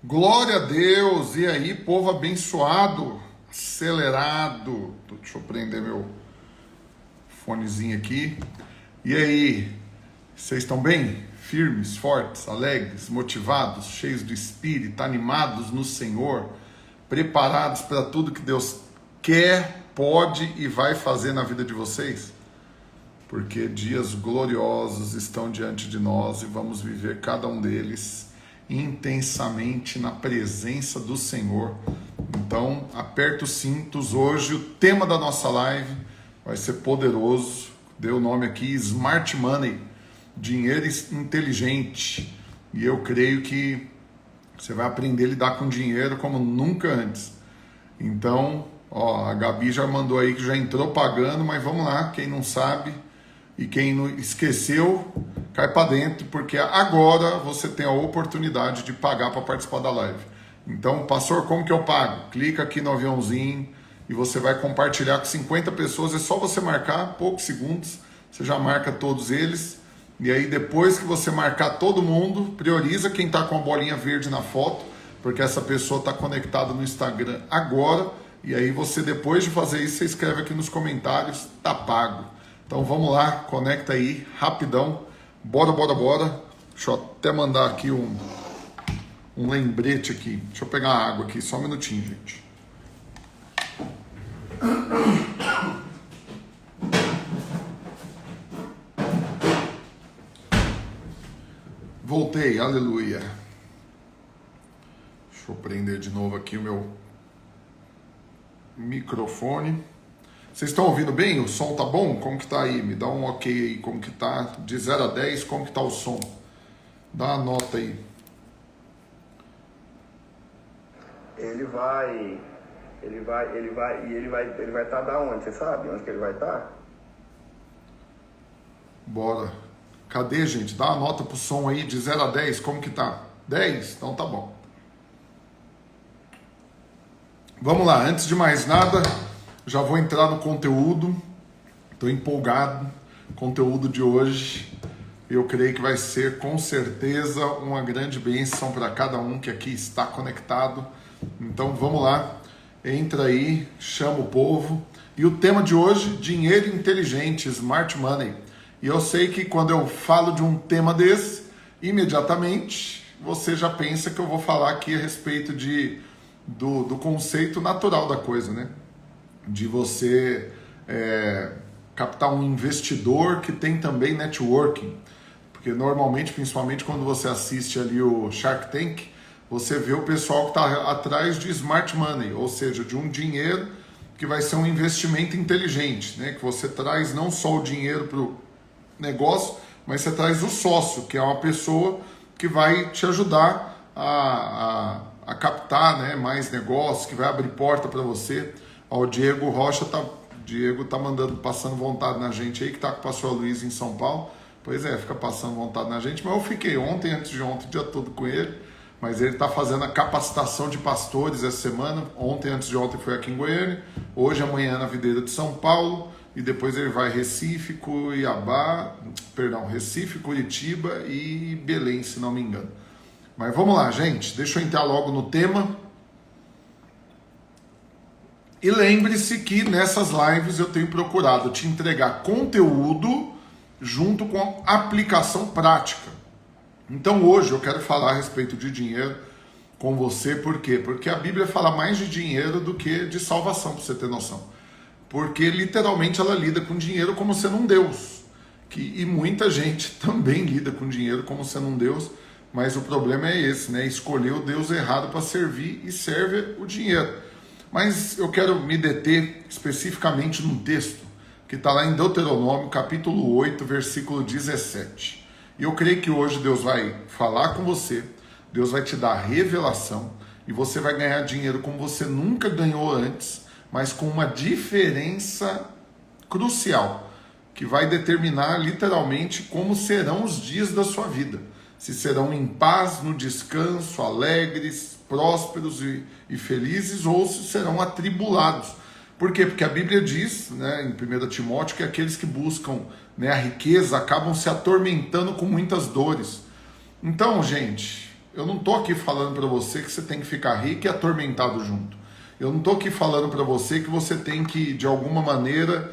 Glória a Deus! E aí, povo abençoado, acelerado. Deixa eu prender meu fonezinho aqui. E aí, vocês estão bem? Firmes, fortes, alegres, motivados, cheios do Espírito, animados no Senhor, preparados para tudo que Deus quer, pode e vai fazer na vida de vocês? Porque dias gloriosos estão diante de nós e vamos viver cada um deles intensamente na presença do Senhor. Então, aperta os cintos. Hoje o tema da nossa live vai ser poderoso. Deu o nome aqui, Smart Money, dinheiro inteligente. E eu creio que você vai aprender a lidar com dinheiro como nunca antes. Então, a Gabi já mandou aí que já entrou pagando, mas vamos lá, quem não sabe e quem não esqueceu, cai para dentro, porque agora você tem a oportunidade de pagar para participar da live. Então, pastor, como que eu pago? Clica aqui no aviãozinho e você vai compartilhar com 50 pessoas. É só você marcar, poucos segundos, você já marca todos eles. E aí, depois que você marcar todo mundo, prioriza quem está com a bolinha verde na foto, porque essa pessoa está conectada no Instagram agora. E aí, você, depois de fazer isso, você escreve aqui nos comentários, tá pago. Então vamos lá, conecta aí, rapidão. Bora. Deixa eu até mandar aqui um lembrete aqui. Deixa eu pegar a água aqui, só um minutinho, gente. Voltei, aleluia. Deixa eu prender de novo aqui o meu microfone. Vocês estão ouvindo bem? O som tá bom? Como que tá aí? Me dá um ok aí, como que tá? De 0 a 10, como que tá o som? Dá uma nota aí. Ele vai estar da onde? Você sabe onde que ele vai estar? Bora. Cadê, gente? Dá uma nota pro som aí, de 0 a 10, como que tá? 10? Então tá bom. Vamos lá, antes de mais nada, já vou entrar no conteúdo. Estou empolgado. O conteúdo de hoje, eu creio que vai ser com certeza uma grande bênção para cada um que aqui está conectado. Então vamos lá, entra aí, chama o povo. E o tema de hoje, dinheiro inteligente, Smart Money. E eu sei que quando eu falo de um tema desse, imediatamente você já pensa que eu vou falar aqui a respeito do conceito natural da coisa, né? De você captar um investidor que tem também networking. Porque normalmente, principalmente quando você assiste ali o Shark Tank, você vê o pessoal que está atrás de smart money, ou seja, de um dinheiro que vai ser um investimento inteligente, né? Que você traz não só o dinheiro para o negócio, mas você traz o sócio, que é uma pessoa que vai te ajudar a captar, né, mais negócios, que vai abrir porta para você. O Diego Rocha tá passando vontade na gente aí, que tá com o pastor Luiz em São Paulo. Pois é, fica passando vontade na gente, mas eu fiquei antes de ontem, o dia todo com ele, mas ele tá fazendo a capacitação de pastores essa semana. Ontem, antes de ontem, foi aqui em Goiânia, hoje, amanhã na Videira de São Paulo, e depois ele vai Recife, Curitiba e Belém, se não me engano. Mas vamos lá, gente, deixa eu entrar logo no tema. E lembre-se que nessas lives eu tenho procurado te entregar conteúdo junto com aplicação prática. Então hoje eu quero falar a respeito de dinheiro com você. Por quê? Porque a Bíblia fala mais de dinheiro do que de salvação, para você ter noção. Porque literalmente ela lida com dinheiro como sendo um Deus. E muita gente também lida com dinheiro como sendo um Deus, mas o problema é esse, né? Escolher o Deus errado para servir e serve o dinheiro. Mas eu quero me deter especificamente num texto que está lá em Deuteronômio, capítulo 8, versículo 17. E eu creio que hoje Deus vai falar com você, Deus vai te dar revelação e você vai ganhar dinheiro como você nunca ganhou antes, mas com uma diferença crucial, que vai determinar literalmente como serão os dias da sua vida. Se serão em paz, no descanso, alegres, prósperos e felizes, ou se serão atribulados. Por quê? Porque a Bíblia diz, né, em 1 Timóteo, que aqueles que buscam, né, a riqueza acabam se atormentando com muitas dores. Então, gente, Eu não estou aqui falando para você que você tem que ficar rico e atormentado junto. Eu não estou aqui falando para você que você tem que, de alguma maneira,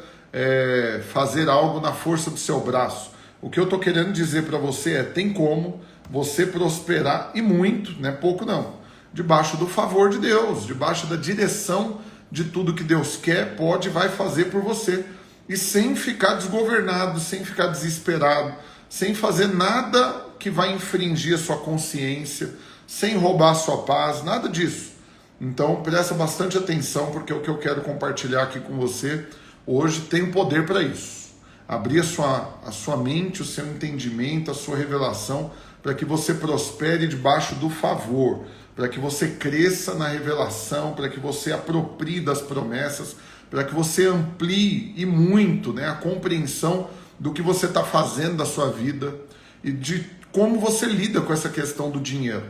fazer algo na força do seu braço. O que eu estou querendo dizer para você tem como você prosperar, e muito, não é pouco não, debaixo do favor de Deus, debaixo da direção de tudo que Deus quer, pode e vai fazer por você. E sem ficar desgovernado, sem ficar desesperado, sem fazer nada que vai infringir a sua consciência, sem roubar a sua paz, nada disso. Então presta bastante atenção, porque o que eu quero compartilhar aqui com você hoje tem o poder para isso. Abrir a sua mente, o seu entendimento, a sua revelação, para que você prospere debaixo do favor, para que você cresça na revelação, para que você aproprie das promessas, para que você amplie e muito, né, a compreensão do que você está fazendo da sua vida e de como você lida com essa questão do dinheiro.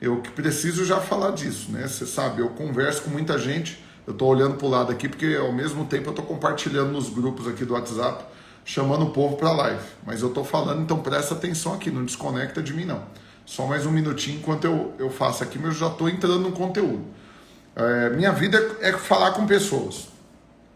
Eu que preciso já falar disso, né? Você sabe, eu converso com muita gente, eu estou olhando para o lado aqui porque ao mesmo tempo eu estou compartilhando nos grupos aqui do WhatsApp, chamando o povo para a live. Mas eu estou falando, então presta atenção aqui, não desconecta de mim não. Só mais um minutinho enquanto eu faço aqui, mas eu já estou entrando no conteúdo. Minha vida é falar com pessoas.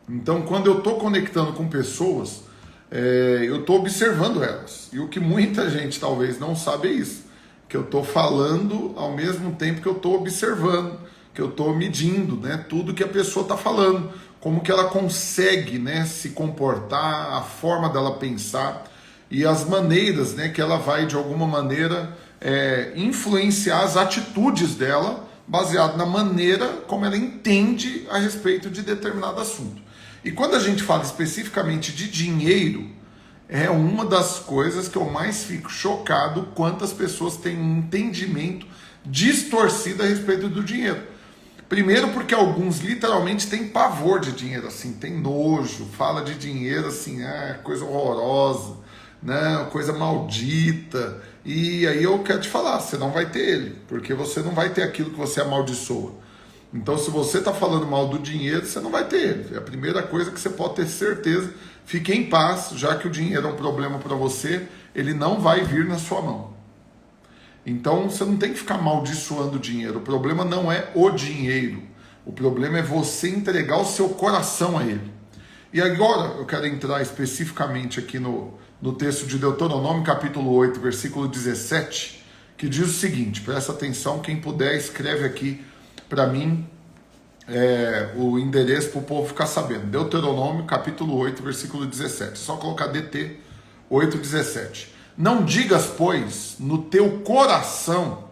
Então, quando eu estou conectando com pessoas, eu estou observando elas. E o que muita gente talvez não sabe é isso. Que eu estou falando ao mesmo tempo que eu estou observando, que eu estou medindo, né, tudo que a pessoa está falando. Como que ela consegue, né, se comportar, a forma dela pensar e as maneiras, né, que ela vai de alguma maneira influenciar as atitudes dela, baseado na maneira como ela entende a respeito de determinado assunto. E quando a gente fala especificamente de dinheiro, é uma das coisas que eu mais fico chocado, quantas pessoas têm um entendimento distorcido a respeito do dinheiro. Primeiro porque alguns literalmente têm pavor de dinheiro, assim, tem nojo, fala de dinheiro assim, coisa horrorosa, né, coisa maldita. E aí eu quero te falar, você não vai ter ele, porque você não vai ter aquilo que você amaldiçoa. Então, se você está falando mal do dinheiro, você não vai ter ele. É a primeira coisa que você pode ter certeza. Fique em paz, já que o dinheiro é um problema para você, ele não vai vir na sua mão. Então, você não tem que ficar amaldiçoando o dinheiro. O problema não é o dinheiro. O problema é você entregar o seu coração a ele. E agora, eu quero entrar especificamente aqui no texto de Deuteronômio, capítulo 8, versículo 17, que diz o seguinte, presta atenção, quem puder escreve aqui para mim o endereço para o povo ficar sabendo. Deuteronômio, capítulo 8, versículo 17. Só colocar DT 8, 17. Não digas, pois, no teu coração,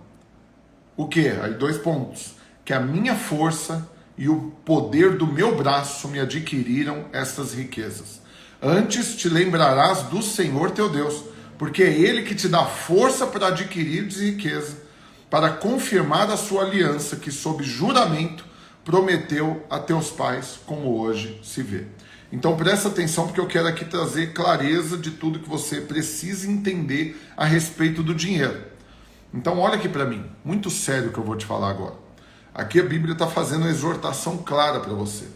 o quê? Aí 2 pontos. Que a minha força e o poder do meu braço me adquiriram estas riquezas. Antes te lembrarás do Senhor teu Deus, porque é Ele que te dá força para adquirir riqueza, para confirmar a sua aliança que sob juramento prometeu a teus pais, como hoje se vê. Então presta atenção, porque eu quero aqui trazer clareza de tudo que você precisa entender a respeito do dinheiro. Então olha aqui para mim, muito sério o que eu vou te falar agora. Aqui a Bíblia está fazendo uma exortação clara para você.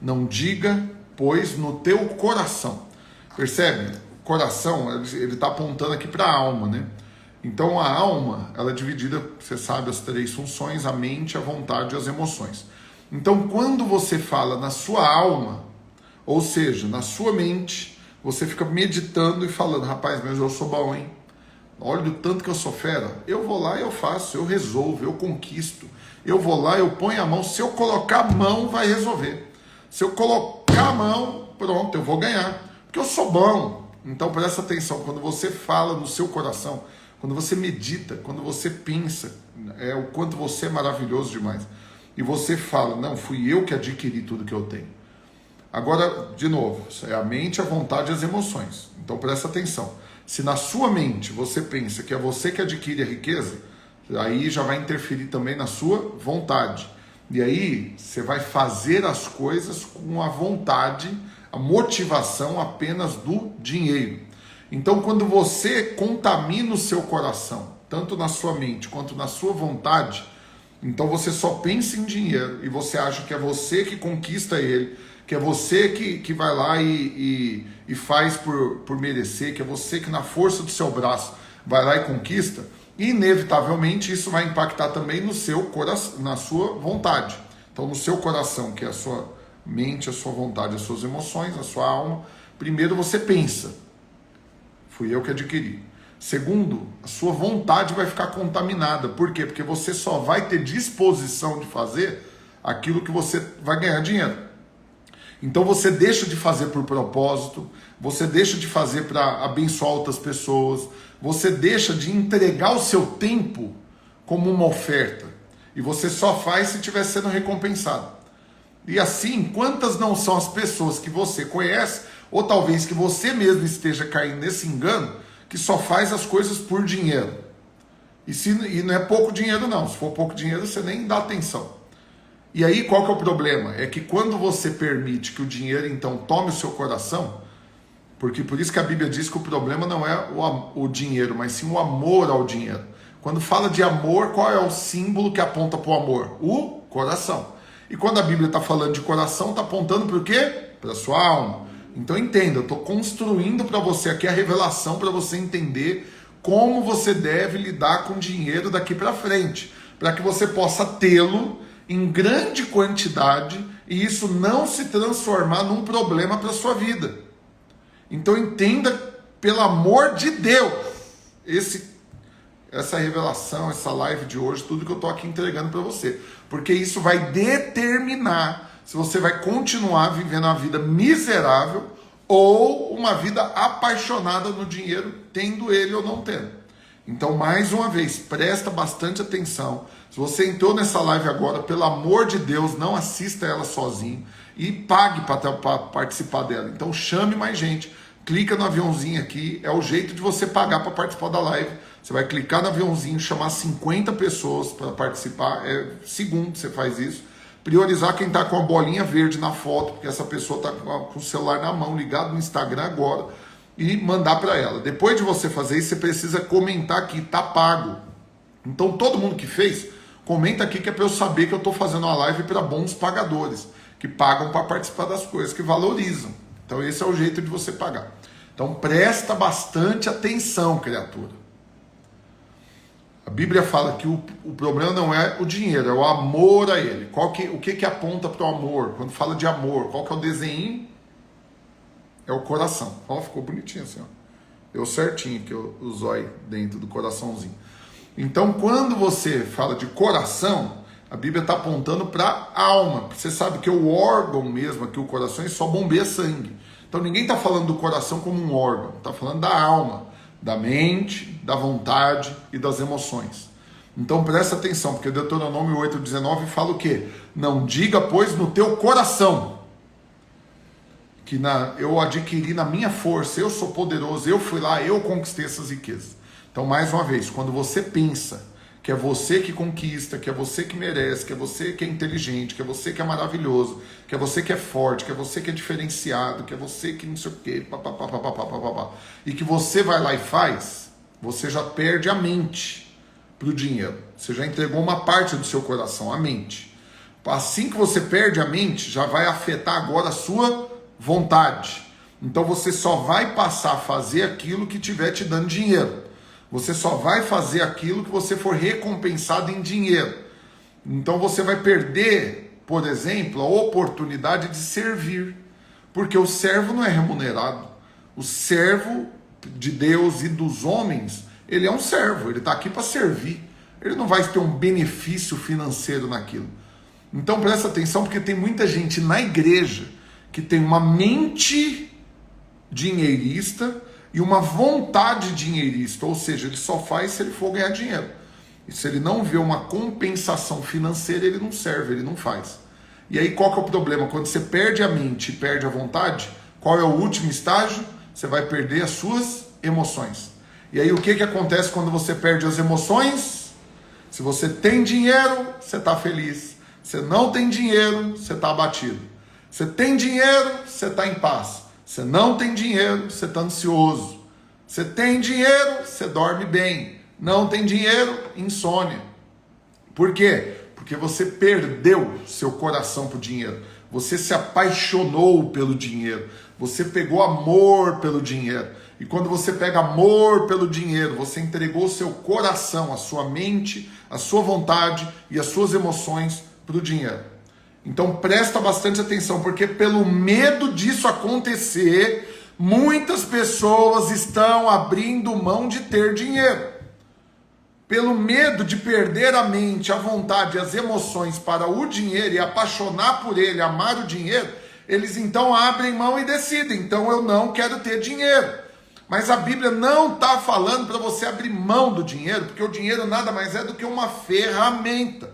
Não diga, pois, no teu coração. Percebe? O coração, ele está apontando aqui para a alma, né? Então a alma, ela é dividida, você sabe, as 3 funções, a mente, a vontade e as emoções. Então quando você fala na sua alma, ou seja, na sua mente, você fica meditando e falando, rapaz, mas eu sou bom, hein? Olha o tanto que eu sou fera. Eu vou lá e eu faço, eu resolvo, eu conquisto. Eu vou lá, eu ponho a mão, se eu colocar a mão, vai resolver. Se eu colocar a mão, pronto, eu vou ganhar. Porque eu sou bom. Então presta atenção, quando você fala no seu coração, quando você medita, quando você pensa, o quanto você é maravilhoso demais. E você fala, não, fui eu que adquiri tudo que eu tenho. Agora, de novo, é a mente, a vontade e as emoções. Então presta atenção. Se na sua mente você pensa que é você que adquire a riqueza, aí já vai interferir também na sua vontade. E aí você vai fazer as coisas com a vontade, a motivação apenas do dinheiro. Então quando você contamina o seu coração, tanto na sua mente quanto na sua vontade, então você só pensa em dinheiro e você acha que é você que conquista ele, que é você que vai lá e faz por merecer, que é você que na força do seu braço vai lá e conquista. inevitavelmente isso vai impactar também no seu coração, na sua vontade. Então, no seu coração, que é a sua mente, a sua vontade, as suas emoções, a sua alma, primeiro você pensa, fui eu que adquiri. Segundo, a sua vontade vai ficar contaminada. Por quê? Porque você só vai ter disposição de fazer aquilo que você vai ganhar dinheiro. Então você deixa de fazer por propósito, você deixa de fazer para abençoar outras pessoas, você deixa de entregar o seu tempo como uma oferta. E você só faz se estiver sendo recompensado. E assim, quantas não são as pessoas que você conhece, ou talvez que você mesmo esteja caindo nesse engano, que só faz as coisas por dinheiro. E não é pouco dinheiro não, se for pouco dinheiro você nem dá atenção. E aí qual que é o problema? É que quando você permite que o dinheiro então tome o seu coração, porque por isso que a Bíblia diz que o problema não é o dinheiro, mas sim o amor ao dinheiro. Quando fala de amor, qual é o símbolo que aponta para o amor? O coração. E quando a Bíblia está falando de coração, está apontando para o quê? Para a sua alma. Então entenda, eu estou construindo para você aqui a revelação para você entender como você deve lidar com dinheiro daqui para frente, para que você possa tê-lo em grande quantidade e isso não se transformar num problema para a sua vida. Então entenda, pelo amor de Deus, essa revelação, essa live de hoje, tudo que eu estou aqui entregando para você, porque isso vai determinar se você vai continuar vivendo uma vida miserável ou uma vida apaixonada no dinheiro, tendo ele ou não tendo. Então, mais uma vez, presta bastante atenção. Se você entrou nessa live agora, pelo amor de Deus, não assista ela sozinho e pague para participar dela. Então, chame mais gente. Clica no aviãozinho aqui, é o jeito de você pagar para participar da live. Você vai clicar no aviãozinho, chamar 50 pessoas para participar, segundo você faz isso. Priorizar quem está com a bolinha verde na foto, porque essa pessoa está com o celular na mão, ligado no Instagram agora, e mandar para ela. Depois de você fazer isso, você precisa comentar aqui, tá pago. Então todo mundo que fez, comenta aqui que é para eu saber que eu estou fazendo uma live para bons pagadores, que pagam para participar das coisas, que valorizam. Então esse é o jeito de você pagar. Então presta bastante atenção, criatura. A Bíblia fala que o problema não é o dinheiro, é o amor a ele. O que aponta para o amor? Quando fala de amor, qual que é o desenho? É o coração. Ó, ficou bonitinho assim, ó. Deu certinho que o zóio dentro do coraçãozinho. Então, quando você fala de coração, a Bíblia está apontando para a alma. Você sabe que o órgão mesmo, aqui o coração, só bombeia sangue. Então, ninguém está falando do coração como um órgão. Está falando da alma, da mente, da vontade e das emoções. Então presta atenção, porque Deuteronômio 8,19 fala o quê? Não diga, pois, no teu coração, que eu adquiri na minha força, eu sou poderoso, eu fui lá, eu conquistei essas riquezas. Então, mais uma vez, quando você pensa que é você que conquista, que é você que merece, que é você que é inteligente, que é você que é maravilhoso, que é você que é forte, que é você que é diferenciado, que é você que não sei o quê, e que você vai lá e faz, você já perde a mente para o dinheiro. Você já entregou uma parte do seu coração, a mente. Assim que você perde a mente, já vai afetar agora a sua vontade. Então você só vai passar a fazer aquilo que estiver te dando dinheiro. Você só vai fazer aquilo que você for recompensado em dinheiro. Então você vai perder, por exemplo, a oportunidade de servir. Porque o servo não é remunerado. O servo de Deus e dos homens, ele é um servo, ele está aqui para servir. Ele não vai ter um benefício financeiro naquilo. Então presta atenção, porque tem muita gente na igreja que tem uma mente dinheirista e uma vontade dinheirista, ou seja, ele só faz se ele for ganhar dinheiro. E se ele não vê uma compensação financeira, ele não serve, ele não faz. E aí qual que é o problema? Quando você perde a mente e perde a vontade, qual é o último estágio? Você vai perder as suas emoções. E aí o que acontece quando você perde as emoções? Se você tem dinheiro, você está feliz. Você não tem dinheiro, você está abatido. Você tem dinheiro, você está em paz. Você não tem dinheiro, você está ansioso. Você tem dinheiro, você dorme bem. Não tem dinheiro, insônia. Por quê? Porque você perdeu seu coração para o dinheiro. Você se apaixonou pelo dinheiro. Você pegou amor pelo dinheiro. E quando você pega amor pelo dinheiro, você entregou o seu coração, a sua mente, a sua vontade e as suas emoções para o dinheiro. Então presta bastante atenção, porque pelo medo disso acontecer, muitas pessoas estão abrindo mão de ter dinheiro. Pelo medo de perder a mente, a vontade e as emoções para o dinheiro e apaixonar por ele, amar o dinheiro, eles então abrem mão e decidem, então eu não quero ter dinheiro. Mas a Bíblia não está falando para você abrir mão do dinheiro, porque o dinheiro nada mais é do que uma ferramenta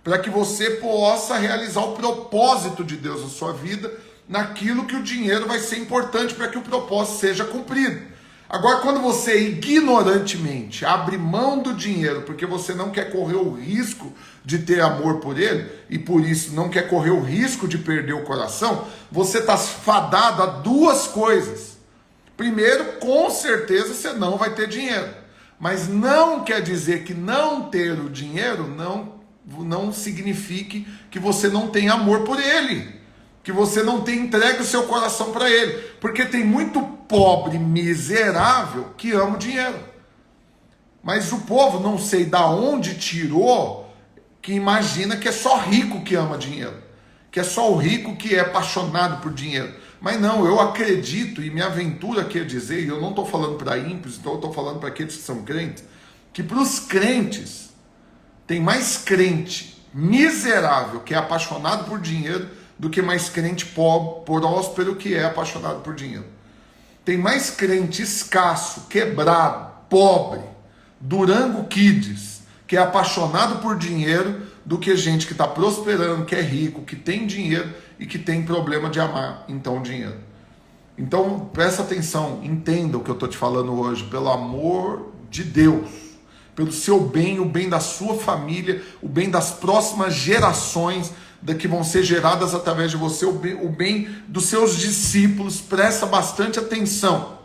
para que você possa realizar o propósito de Deus na sua vida, naquilo que o dinheiro vai ser importante para que o propósito seja cumprido. Agora, quando você ignorantemente abre mão do dinheiro porque você não quer correr o risco de ter amor por ele, e por isso não quer correr o risco de perder o coração, você está fadado a duas coisas. Primeiro, com certeza você não vai ter dinheiro. Mas não quer dizer que não ter o dinheiro não signifique que você não tem amor por ele, que você não tem entregue o seu coração para ele, porque tem muito pobre miserável que ama o dinheiro, mas o povo não sei da onde tirou que imagina que é só rico que ama dinheiro, que é só o rico que é apaixonado por dinheiro. Mas não, eu acredito e me aventuro aqui a dizer, e eu não estou falando para ímpios, então eu estou falando para aqueles que são crentes, que para os crentes tem mais crente miserável que é apaixonado por dinheiro do que mais crente pobre, próspero que é apaixonado por dinheiro. Tem mais crente escasso, quebrado, pobre, Durango Kids, que é apaixonado por dinheiro, do que gente que está prosperando, que é rico, que tem dinheiro e que tem problema de amar, então, o dinheiro. Então, presta atenção, entenda o que eu estou te falando hoje, pelo amor de Deus, pelo seu bem, o bem da sua família, o bem das próximas gerações que vão ser geradas através de você, o bem dos seus discípulos. Presta bastante atenção.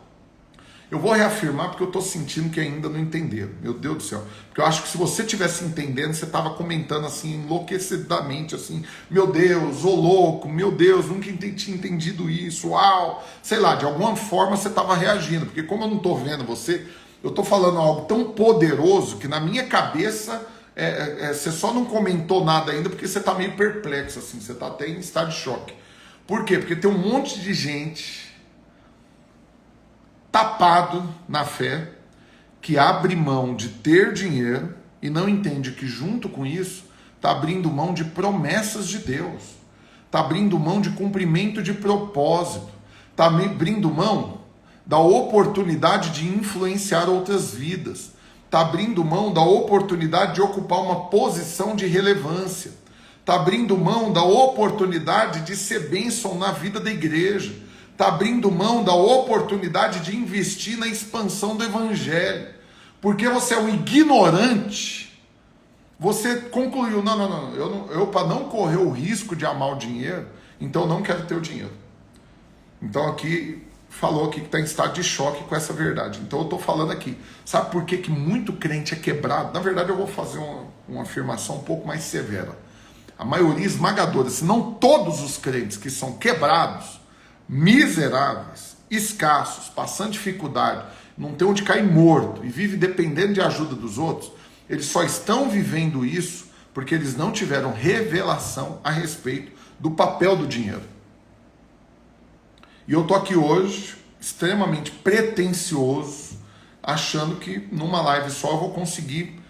Eu vou reafirmar porque eu estou sentindo que ainda não entenderam. Meu Deus do céu. Porque eu acho que se você estivesse entendendo, você estava comentando assim, enlouquecidamente, assim, meu Deus, ô louco, meu Deus, nunca tinha entendido isso, uau. Sei lá, de alguma forma você estava reagindo, porque como eu não estou vendo você, eu estou falando algo tão poderoso que na minha cabeça... você só não comentou nada ainda porque você está meio perplexo, assim, você está até em estado de choque. Por quê? Porque tem um monte de gente tapado na fé, que abre mão de ter dinheiro e não entende que junto com isso está abrindo mão de promessas de Deus, está abrindo mão de cumprimento de propósito, está abrindo mão da oportunidade de influenciar outras vidas, está abrindo mão da oportunidade de ocupar uma posição de relevância, está abrindo mão da oportunidade de ser bênção na vida da igreja, está abrindo mão da oportunidade de investir na expansão do evangelho, porque você é um ignorante, você concluiu, não, eu para não correr o risco de amar o dinheiro, então eu não quero ter o dinheiro. Então aqui... falou aqui que está em estado de choque com essa verdade. Então eu estou falando aqui. Sabe por que muito crente é quebrado? Na verdade eu vou fazer uma afirmação um pouco mais severa. A maioria esmagadora, se não todos os crentes que são quebrados, miseráveis, escassos, passando dificuldade, não tem onde cair morto e vive dependendo de ajuda dos outros, eles só estão vivendo isso porque eles não tiveram revelação a respeito do papel do dinheiro. E eu estou aqui hoje, extremamente pretensioso, achando que numa live só eu vou conseguir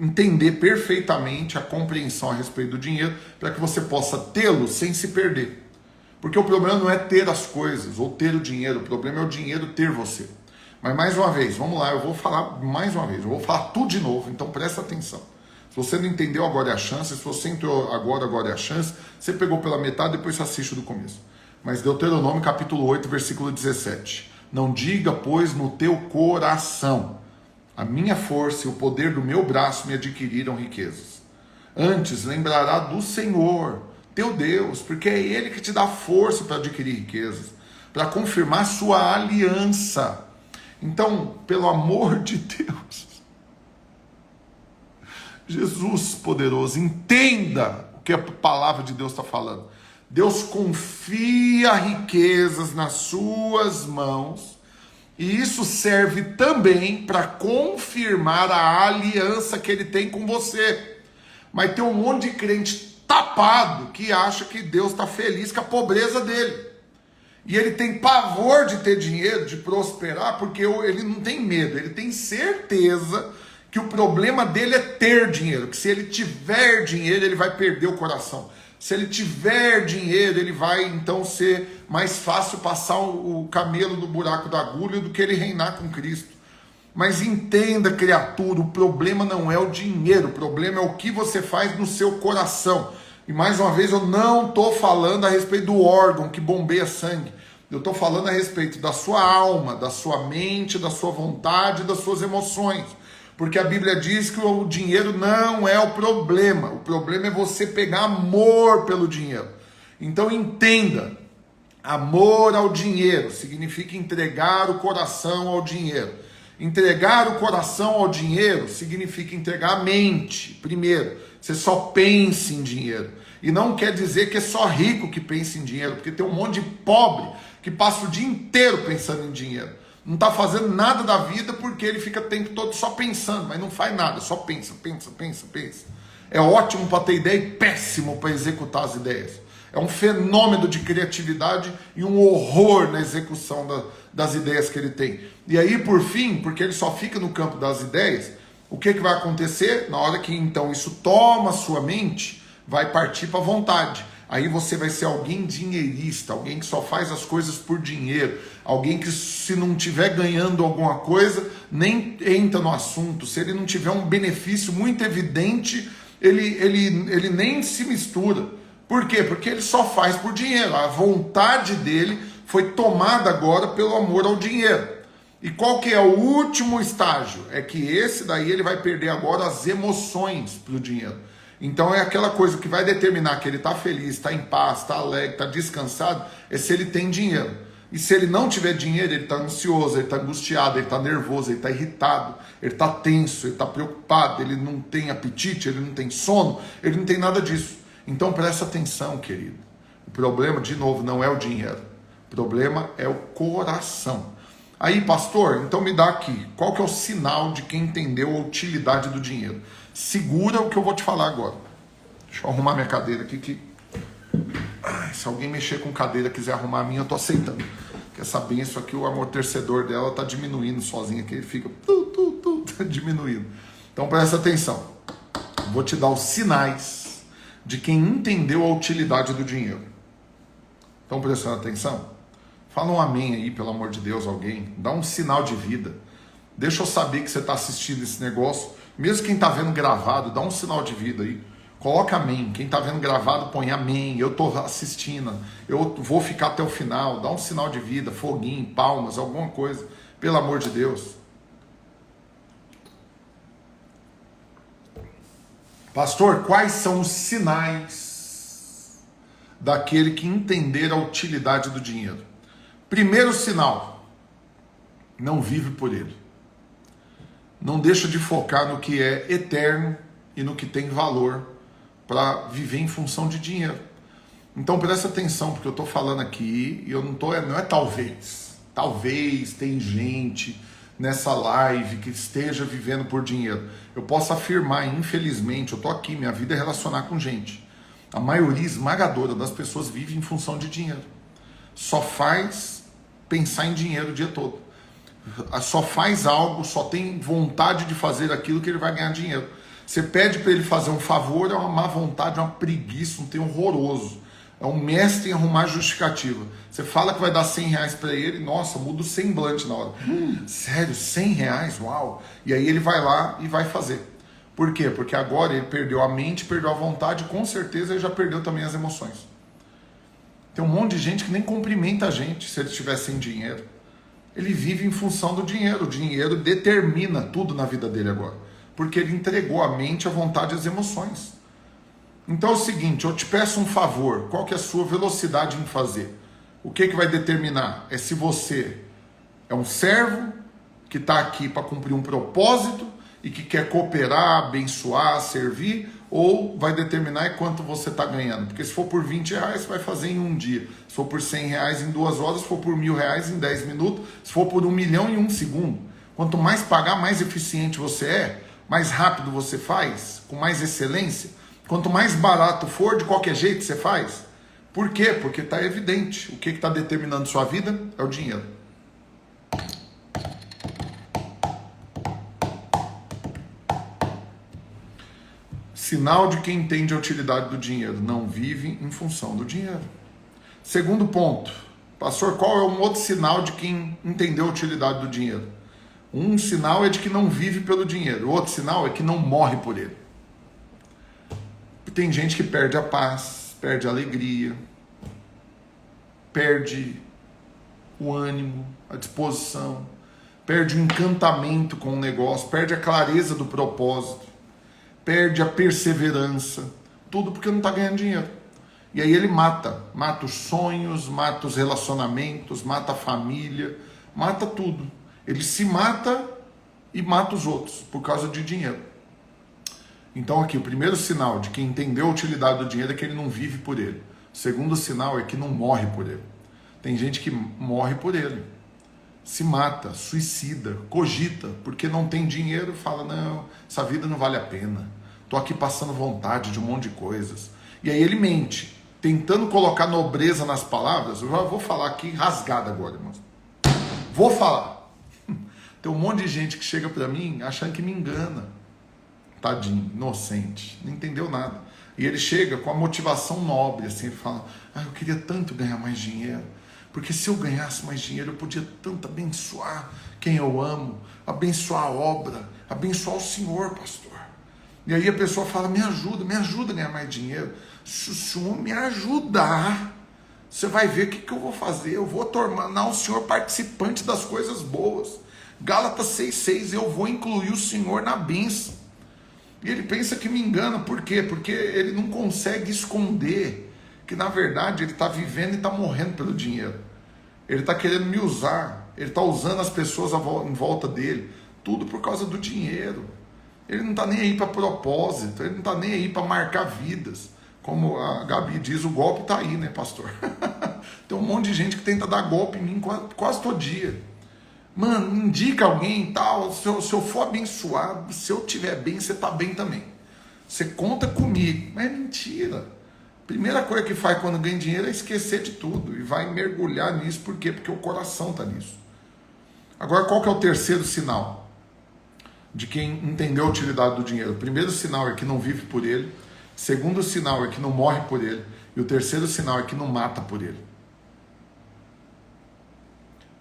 entender perfeitamente a compreensão a respeito do dinheiro, para que você possa tê-lo sem se perder. Porque o problema não é ter as coisas, ou ter o dinheiro, o problema é o dinheiro ter você. Mas mais uma vez, vamos lá, eu vou falar mais uma vez, eu vou falar tudo de novo, então presta atenção. Se você não entendeu, agora é a chance. Se você entrou agora é a chance. Você pegou pela metade, depois você assiste do começo. Mas Deuteronômio capítulo 8, versículo 17. Não diga, pois, no teu coração, a minha força e o poder do meu braço me adquiriram riquezas. Antes lembrará do Senhor, teu Deus, porque é Ele que te dá força para adquirir riquezas, para confirmar sua aliança. Então, pelo amor de Deus, Jesus poderoso, entenda o que a palavra de Deus está falando. Deus confia riquezas nas suas mãos E isso serve também para confirmar a aliança que ele tem com você. Mas tem um monte de crente tapado que acha que Deus está feliz com a pobreza dele. E ele tem pavor de ter dinheiro, de prosperar, porque ele não tem medo, ele tem certeza que o problema dele é ter dinheiro, que se ele tiver dinheiro, ele vai perder o coração. Se ele tiver dinheiro, ele vai então ser mais fácil passar o camelo no buraco da agulha do que ele reinar com Cristo. Mas entenda, criatura, o problema não é o dinheiro, o problema é o que você faz no seu coração. E mais uma vez, eu não estou falando a respeito do órgão que bombeia sangue. Eu estou falando a respeito da sua alma, da sua mente, da sua vontade, das suas emoções. Porque a Bíblia diz que o dinheiro não é o problema. O problema é você pegar amor pelo dinheiro. Então entenda, amor ao dinheiro significa entregar o coração ao dinheiro. Entregar o coração ao dinheiro significa entregar a mente. Primeiro, você só pensa em dinheiro. E não quer dizer que é só rico que pensa em dinheiro, porque tem um monte de pobre que passa o dia inteiro pensando em dinheiro. Não está fazendo nada da vida porque ele fica o tempo todo só pensando, mas não faz nada, só pensa. É ótimo para ter ideia e péssimo para executar as ideias. É um fenômeno de criatividade e um horror na execução das ideias que ele tem. E aí, por fim, porque ele só fica no campo das ideias, o que vai acontecer? Na hora que então isso toma a sua mente, vai partir para a vontade. Aí você vai ser alguém dinheirista, alguém que só faz as coisas por dinheiro, alguém que se não estiver ganhando alguma coisa, nem entra no assunto. Se ele não tiver um benefício muito evidente, ele nem se mistura. Por quê? Porque ele só faz por dinheiro. A vontade dele foi tomada agora pelo amor ao dinheiro. E qual que é o último estágio? É que esse daí ele vai perder agora as emoções para o dinheiro. Então é aquela coisa que vai determinar que ele está feliz, está em paz, está alegre, está descansado, é se ele tem dinheiro. E se ele não tiver dinheiro, ele está ansioso, ele está angustiado, ele está nervoso, ele está irritado, ele está tenso, ele está preocupado, ele não tem apetite, ele não tem sono, ele não tem nada disso. Então presta atenção, querido. O problema, de novo, não é o dinheiro. O problema é o coração. Aí, pastor, então me dá aqui, qual que é o sinal de quem entendeu a utilidade do dinheiro? Segura o que eu vou te falar agora. Deixa eu arrumar minha cadeira aqui. Se alguém mexer com cadeira e quiser arrumar a minha, eu tô aceitando. Porque essa benção aqui, o amortecedor dela tá diminuindo sozinho aqui. Ele fica tá diminuindo. Então presta atenção. Vou te dar os sinais de quem entendeu a utilidade do dinheiro. Estão prestando atenção? Fala um amém aí, pelo amor de Deus, alguém. Dá um sinal de vida. Deixa eu saber que você está assistindo esse negócio. Mesmo quem está vendo gravado, dá um sinal de vida aí. Coloca amém. Quem está vendo gravado, põe amém. Eu estou assistindo. Eu vou ficar até o final. Dá um sinal de vida, foguinho, palmas, alguma coisa. Pelo amor de Deus. Pastor, quais são os sinais daquele que entender a utilidade do dinheiro? Primeiro sinal, não vive por ele. Não deixa de focar no que é eterno e no que tem valor para viver em função de dinheiro. Então presta atenção, porque eu estou falando aqui e eu não é talvez. Talvez tem gente nessa live que esteja vivendo por dinheiro. Eu posso afirmar, infelizmente, eu estou aqui, minha vida é relacionar com gente. A maioria esmagadora das pessoas vive em função de dinheiro. Só faz pensar em dinheiro o dia todo. Só faz algo, só tem vontade de fazer aquilo que ele vai ganhar dinheiro. Você pede para ele fazer um favor, é uma má vontade, uma preguiça, um trem horroroso. É um mestre em arrumar justificativa. Você fala que vai dar 100 reais para ele, nossa, muda o semblante na hora. Sério, 100 reais? Uau! E aí ele vai lá e vai fazer. Por quê? Porque agora ele perdeu a mente, perdeu a vontade, com certeza ele já perdeu também as emoções. Tem um monte de gente que nem cumprimenta a gente se ele estiver sem dinheiro. Ele vive em função do dinheiro. O dinheiro determina tudo na vida dele agora. Porque ele entregou a mente, a vontade e as emoções. Então é o seguinte, eu te peço um favor. Qual que é a sua velocidade em fazer? O que vai determinar? É se você é um servo que está aqui para cumprir um propósito e que quer cooperar, abençoar, servir, ou vai determinar quanto você está ganhando. Porque se for por R$20, você vai fazer em um dia. Se for por R$100 em 2 horas, se for por R$1.000 em 10 minutos, se for por 1 milhão em 1 segundo. Quanto mais pagar, mais eficiente você é, mais rápido você faz, com mais excelência. Quanto mais barato for, de qualquer jeito você faz. Por quê? Porque está evidente. O que está determinando sua vida é o dinheiro. Sinal de quem entende a utilidade do dinheiro. Não vive em função do dinheiro. Segundo ponto. Pastor, qual é um outro sinal de quem entendeu a utilidade do dinheiro? Um sinal é de que não vive pelo dinheiro. O outro sinal é que não morre por ele. Tem gente que perde a paz, perde a alegria, perde o ânimo, a disposição, perde o encantamento com o negócio, perde a clareza do propósito, perde a perseverança, tudo porque não está ganhando dinheiro. E aí ele mata os sonhos, mata os relacionamentos, mata a família, mata tudo. Ele se mata e mata os outros por causa de dinheiro. Então aqui, o primeiro sinal de quem entendeu a utilidade do dinheiro é que ele não vive por ele. O segundo sinal é que não morre por ele. Tem gente que morre por ele, se mata, suicida, cogita, porque não tem dinheiro, fala, não, essa vida não vale a pena, estou aqui passando vontade de um monte de coisas. E aí ele mente, tentando colocar nobreza nas palavras. Eu já vou falar aqui rasgado agora, irmãos. Vou falar. Tem um monte de gente que chega para mim achando que me engana. Tadinho, inocente, não entendeu nada. E ele chega com a motivação nobre, assim, ele fala, eu queria tanto ganhar mais dinheiro, porque se eu ganhasse mais dinheiro, eu podia tanto abençoar quem eu amo, abençoar a obra, abençoar o Senhor, pastor. E aí a pessoa fala, me ajuda a ganhar mais dinheiro. Se o Senhor me ajudar, você vai ver o que eu vou fazer, eu vou tornar o Senhor participante das coisas boas. Gálatas 6,6, eu vou incluir o Senhor na bênção. E ele pensa que me engana, por quê? Porque ele não consegue esconder que na verdade ele está vivendo e está morrendo pelo dinheiro. Ele está querendo me usar, ele está usando as pessoas em volta dele, tudo por causa do dinheiro. Ele não está nem aí para propósito, ele não está nem aí para marcar vidas. Como a Gabi diz, o golpe está aí, né, pastor? Tem um monte de gente que tenta dar golpe em mim quase todo dia. Mano, indica alguém e tal, se eu for abençoado, se eu estiver bem, você está bem também. Você conta comigo. Mas é mentira. Primeira coisa que faz quando ganha dinheiro é esquecer de tudo e vai mergulhar nisso. Por quê? Porque o coração está nisso. Agora, qual que é o terceiro sinal de quem entendeu a utilidade do dinheiro? O primeiro sinal é que não vive por ele. O segundo sinal é que não morre por ele. E o terceiro sinal é que não mata por ele.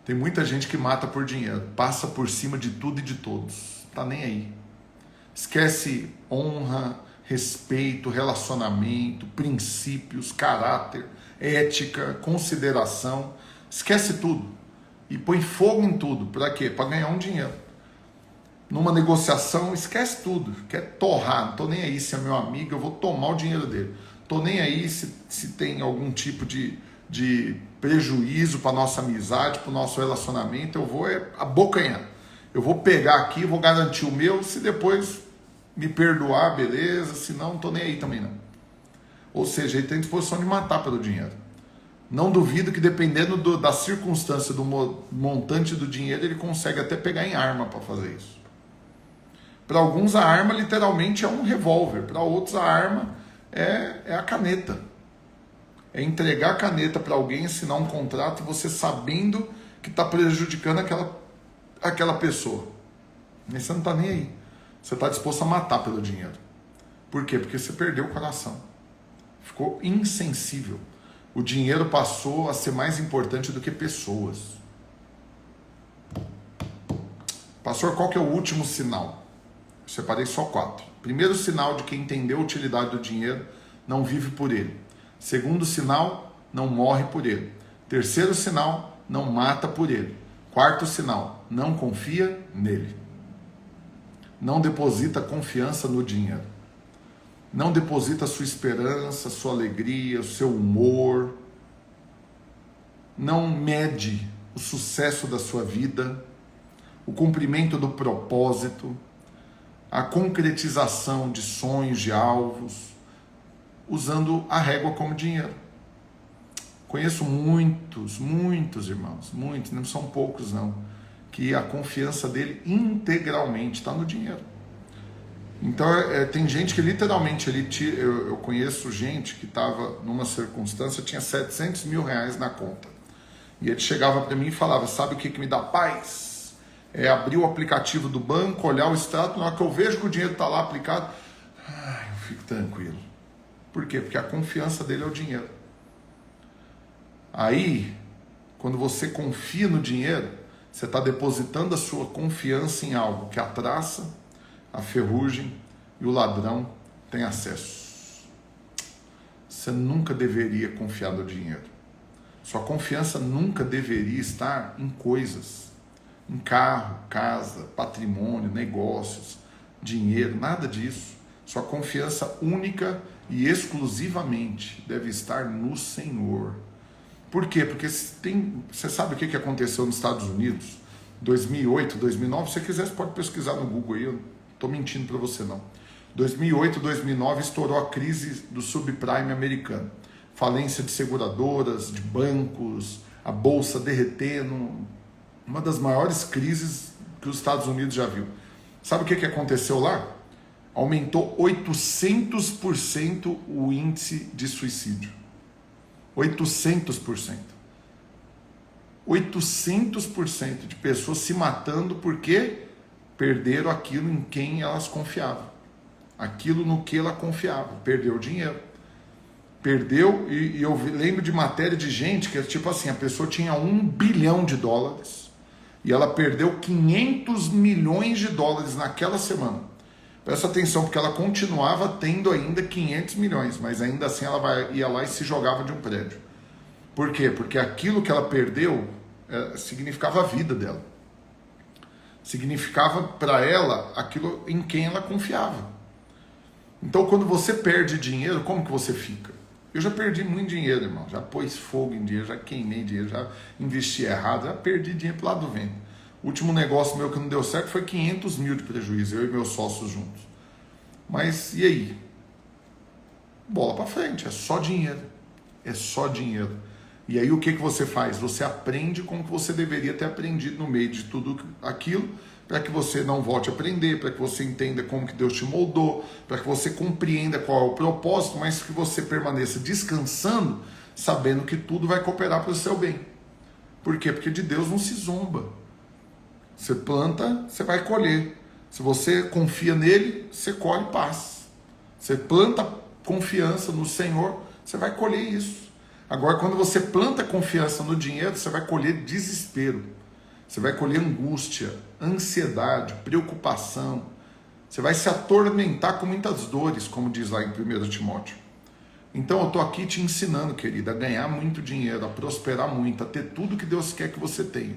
Tem muita gente que mata por dinheiro, passa por cima de tudo e de todos, tá nem aí. Esquece honra, respeito, relacionamento, princípios, caráter, ética, consideração, esquece tudo e põe fogo em tudo. Para quê? Para ganhar um dinheiro. Numa negociação, esquece tudo, quer torrar, não tô nem aí se é meu amigo, eu vou tomar o dinheiro dele. Tô nem aí se tem algum tipo de prejuízo para nossa amizade, para o nosso relacionamento, eu vou abocanhar. Eu vou pegar aqui, vou garantir o meu, se depois me perdoar, beleza, se não estou nem aí também não. Ou seja, ele tem disposição de matar pelo dinheiro. Não duvido que dependendo da circunstância, do montante do dinheiro, ele consegue até pegar em arma para fazer isso. Para alguns a arma literalmente é um revólver, para outros a arma é a caneta. É entregar a caneta para alguém, assinar um contrato, você sabendo que está prejudicando aquela pessoa. Mas você não está nem aí. Você está disposto a matar pelo dinheiro. Por quê? Porque você perdeu o coração. Ficou insensível. O dinheiro passou a ser mais importante do que pessoas. Pastor, qual que é o último sinal? Eu separei só 4. Primeiro sinal de quem entendeu a utilidade do dinheiro, não vive por ele. Segundo sinal, não morre por ele. Terceiro sinal, não mata por ele. Quarto sinal, não confia nele. Não deposita confiança no dinheiro. Não deposita sua esperança, sua alegria, o seu humor. Não mede o sucesso da sua vida, o cumprimento do propósito, a concretização de sonhos, de alvos, usando a régua como dinheiro. Conheço muitos irmãos, muitos, não são poucos não, que a confiança dele integralmente está no dinheiro. Então tem gente que literalmente, eu conheço gente que estava numa circunstância, tinha 700 mil reais na conta. E ele chegava para mim e falava, sabe o que me dá paz? É abrir o aplicativo do banco, olhar o extrato, na hora que eu vejo que o dinheiro está lá aplicado, eu fico tranquilo. Por quê? Porque a confiança dele é o dinheiro. Aí, quando você confia no dinheiro, você está depositando a sua confiança em algo que a traça, a ferrugem e o ladrão têm acesso. Você nunca deveria confiar no dinheiro. Sua confiança nunca deveria estar em coisas, em carro, casa, patrimônio, negócios, dinheiro, nada disso. Sua confiança única e exclusivamente deve estar no Senhor. Por quê? Porque você sabe o que aconteceu nos Estados Unidos? 2008, 2009, se você quiser, você pode pesquisar no Google aí, eu não estou mentindo para você não. 2008, 2009 estourou a crise do subprime americano. Falência de seguradoras, de bancos, a bolsa derretendo, uma das maiores crises que os Estados Unidos já viu. Sabe o que aconteceu lá? Aumentou 800% o índice de suicídio. 800%. 800% de pessoas se matando porque perderam aquilo em quem elas confiavam. Aquilo no que ela confiava. Perdeu o dinheiro. Perdeu, e eu lembro de matéria de gente que, tipo assim, a pessoa tinha $1 bilhão e ela perdeu 500 milhões de dólares naquela semana. Presta atenção, porque ela continuava tendo ainda 500 milhões, mas ainda assim ela ia lá e se jogava de um prédio. Por quê? Porque aquilo que ela perdeu significava a vida dela. Significava para ela aquilo em quem ela confiava. Então, quando você perde dinheiro, como que você fica? Eu já perdi muito dinheiro, irmão. Já pus fogo em dinheiro, já queimei dinheiro, já investi errado, já perdi dinheiro pro lado do vento. O último negócio meu que não deu certo foi 500 mil de prejuízo, eu e meus sócios juntos. Mas e aí? Bola para frente, é só dinheiro. É só dinheiro. E aí o que você faz? Você aprende como que você deveria ter aprendido no meio de tudo aquilo, para que você não volte a aprender, para que você entenda como que Deus te moldou, para que você compreenda qual é o propósito, mas que você permaneça descansando, sabendo que tudo vai cooperar para o seu bem. Por quê? Porque de Deus não se zomba. Você planta, você vai colher. Se você confia nele, você colhe paz. Você planta confiança no Senhor, você vai colher isso. Agora, quando você planta confiança no dinheiro, você vai colher desespero. Você vai colher angústia, ansiedade, preocupação. Você vai se atormentar com muitas dores, como diz lá em 1 Timóteo. Então eu estou aqui te ensinando, querida, a ganhar muito dinheiro, a prosperar muito, a ter tudo que Deus quer que você tenha.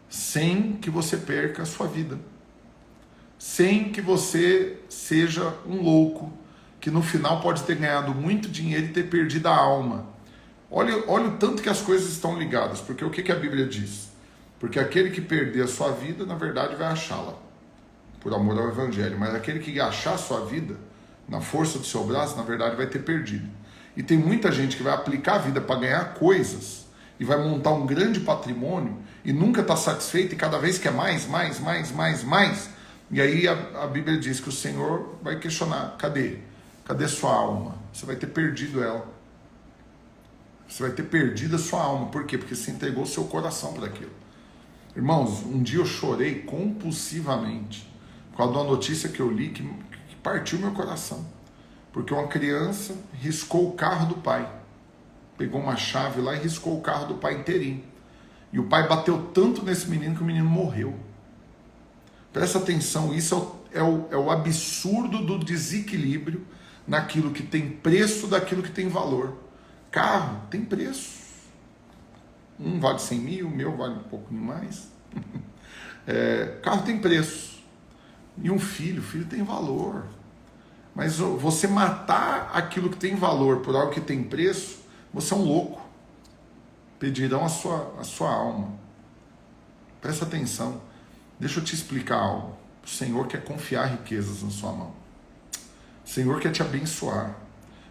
Sem que você perca a sua vida. Sem que você seja um louco, que no final pode ter ganhado muito dinheiro e ter perdido a alma. Olha o tanto que as coisas estão ligadas, porque o que a Bíblia diz? Porque aquele que perder a sua vida, na verdade, vai achá-la, por amor ao Evangelho. Mas aquele que achar a sua vida, na força do seu braço, na verdade, vai ter perdido. E tem muita gente que vai aplicar a vida para ganhar coisas, e vai montar um grande patrimônio, e nunca está satisfeito, e cada vez quer mais. E aí a Bíblia diz que o Senhor vai questionar, cadê? Cadê sua alma? Você vai ter perdido ela. Você vai ter perdido a sua alma. Por quê? Porque você entregou o seu coração para aquilo. Irmãos, um dia eu chorei compulsivamente por causa de uma notícia que eu li que partiu meu coração. Porque uma criança riscou o carro do pai. Pegou uma chave lá e riscou o carro do pai inteirinho. E o pai bateu tanto nesse menino que o menino morreu. Presta atenção, isso é o absurdo do desequilíbrio naquilo que tem preço daquilo que tem valor. Carro tem preço. Um vale 100 mil, o meu vale um pouco mais. Carro tem preço. E um filho tem valor. Mas você matar aquilo que tem valor por algo que tem preço, você é um louco. Pedirão a sua alma. Presta atenção. Deixa eu te explicar algo. O Senhor quer confiar riquezas na sua mão. O Senhor quer te abençoar.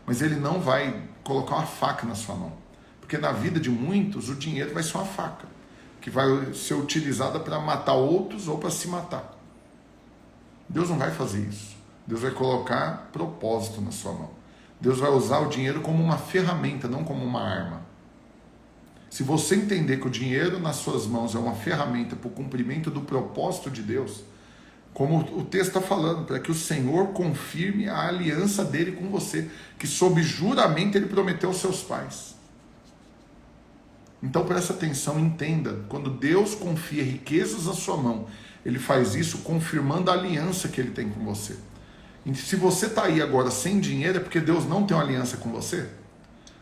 Mas Ele não vai colocar uma faca na sua mão. Porque na vida de muitos, o dinheiro vai ser uma faca, que vai ser utilizada para matar outros ou para se matar. Deus não vai fazer isso. Deus vai colocar propósito na sua mão. Deus vai usar o dinheiro como uma ferramenta, não como uma arma. Se você entender que o dinheiro nas suas mãos é uma ferramenta para o cumprimento do propósito de Deus, como o texto está falando, para que o Senhor confirme a aliança dele com você, que sob juramento ele prometeu aos seus pais. Então presta atenção, entenda, quando Deus confia riquezas na sua mão, Ele faz isso confirmando a aliança que Ele tem com você. E se você está aí agora sem dinheiro, é porque Deus não tem uma aliança com você?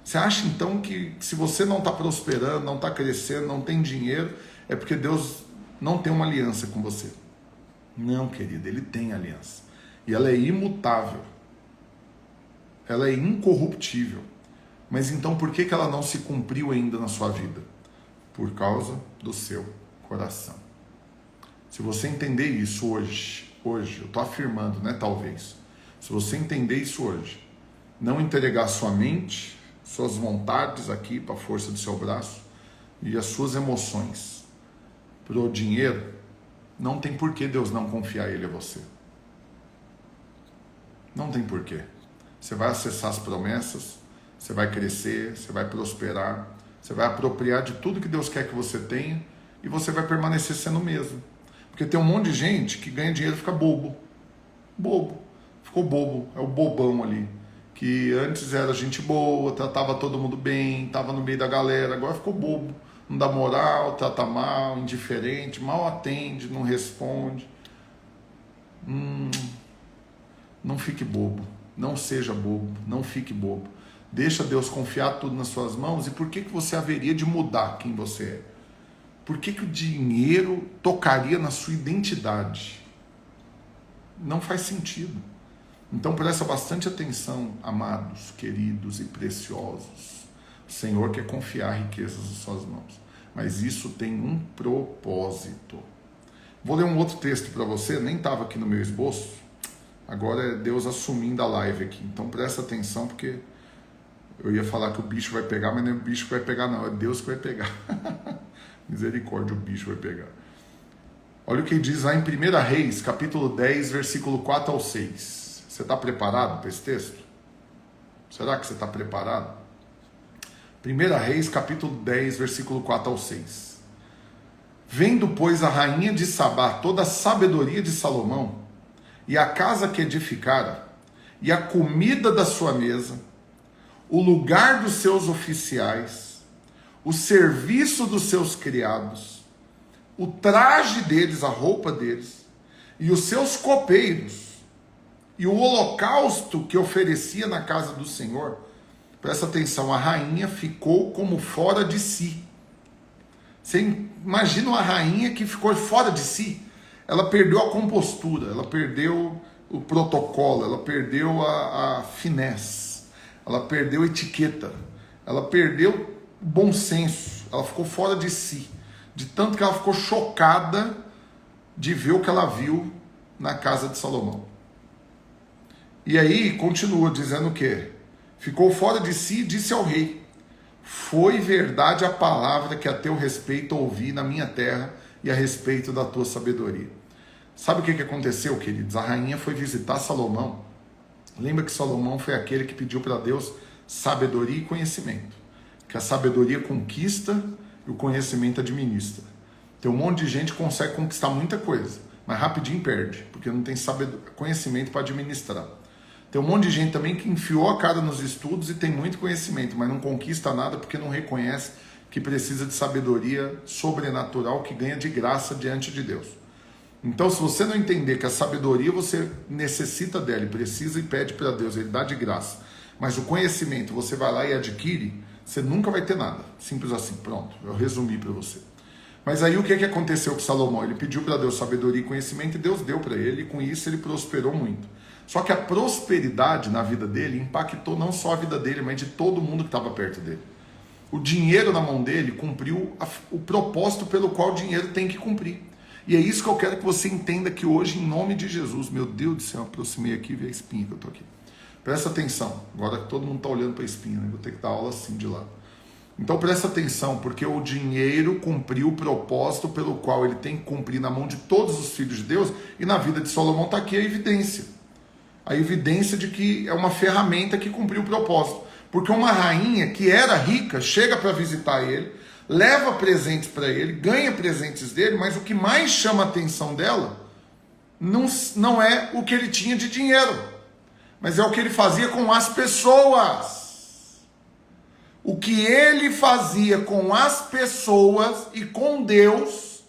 Você acha então que se você não está prosperando, não está crescendo, não tem dinheiro, é porque Deus não tem uma aliança com você? Não, querido, Ele tem aliança. E ela é imutável. Ela é incorruptível. Mas então por que ela não se cumpriu ainda na sua vida? Por causa do seu coração. Se você entender isso hoje, eu estou afirmando, né, talvez. Se você entender isso hoje, não entregar sua mente, suas vontades aqui para a força do seu braço e as suas emoções para o dinheiro, não tem por que Deus não confiar ele a você. Não tem porquê. Você vai acessar as promessas, você vai crescer, você vai prosperar, você vai apropriar de tudo que Deus quer que você tenha e você vai permanecer sendo o mesmo. Porque tem um monte de gente que ganha dinheiro e fica bobo. Bobo. Ficou bobo. É o bobão ali. Que antes era gente boa, tratava todo mundo bem, estava no meio da galera, agora ficou bobo. Não dá moral, trata mal, indiferente, mal atende, não responde. Não fique bobo. Não seja bobo. Não fique bobo. Deixa Deus confiar tudo nas suas mãos. E por que você haveria de mudar quem você é? Por que o dinheiro tocaria na sua identidade? Não faz sentido. Então presta bastante atenção, amados, queridos e preciosos. O Senhor quer confiar riquezas nas suas mãos. Mas isso tem um propósito. Vou ler um outro texto para você, nem estava aqui no meu esboço. Agora é Deus assumindo a live aqui. Então presta atenção, porque eu ia falar que o bicho vai pegar, mas não é o bicho que vai pegar não, é Deus que vai pegar. Misericórdia, o bicho vai pegar. Olha o que diz lá em 1 Reis, capítulo 10, versículo 4 ao 6. Você está preparado para esse texto? Será que você está preparado? 1 Reis, capítulo 10, versículo 4 ao 6. Vendo, pois, a rainha de Sabá toda a sabedoria de Salomão, e a casa que edificara, e a comida da sua mesa, o lugar dos seus oficiais, o serviço dos seus criados, o traje deles, a roupa deles, e os seus copeiros, e o holocausto que oferecia na casa do Senhor. Presta atenção, a rainha ficou como fora de si. Você imagina uma rainha que ficou fora de si? Ela perdeu a compostura, ela perdeu o protocolo, ela perdeu a finesse, ela perdeu a etiqueta, ela perdeu o bom senso, ela ficou fora de si, de tanto que ela ficou chocada de ver o que ela viu na casa de Salomão. E aí continua dizendo o quê? Ficou fora de si e disse ao rei: foi verdade a palavra que a teu respeito ouvi na minha terra e a respeito da tua sabedoria. Sabe o que aconteceu, queridos? A rainha foi visitar Salomão. Lembra que Salomão foi aquele que pediu para Deus sabedoria e conhecimento. Que a sabedoria conquista e o conhecimento administra. Tem um monte de gente que consegue conquistar muita coisa, mas rapidinho perde, porque não tem conhecimento para administrar. Tem um monte de gente também que enfiou a cara nos estudos e tem muito conhecimento, mas não conquista nada porque não reconhece que precisa de sabedoria sobrenatural que ganha de graça diante de Deus. Então, se você não entender que a sabedoria você necessita dela, precisa e pede para Deus, Ele dá de graça, mas o conhecimento você vai lá e adquire, você nunca vai ter nada. Simples assim, pronto, eu resumi para você. Mas aí o que aconteceu com Salomão? Ele pediu para Deus sabedoria e conhecimento e Deus deu para ele, e com isso ele prosperou muito. Só que a prosperidade na vida dele impactou não só a vida dele, mas de todo mundo que estava perto dele. O dinheiro na mão dele cumpriu o propósito pelo qual o dinheiro tem que cumprir. E é isso que eu quero que você entenda aqui hoje, em nome de Jesus. Meu Deus do céu, eu aproximei aqui e vi a espinha que eu estou aqui. Presta atenção, agora que todo mundo está olhando para a espinha, né? Vou ter que dar aula assim de lá. Então presta atenção, porque o dinheiro cumpriu o propósito pelo qual ele tem que cumprir na mão de todos os filhos de Deus, e na vida de Salomão está aqui a evidência. A evidência de que é uma ferramenta que cumpriu o propósito. Porque uma rainha que era rica chega para visitar ele, leva presentes para ele, ganha presentes dele, mas o que mais chama a atenção dela não é o que ele tinha de dinheiro, mas é o que ele fazia com as pessoas. O que ele fazia com as pessoas e com Deus,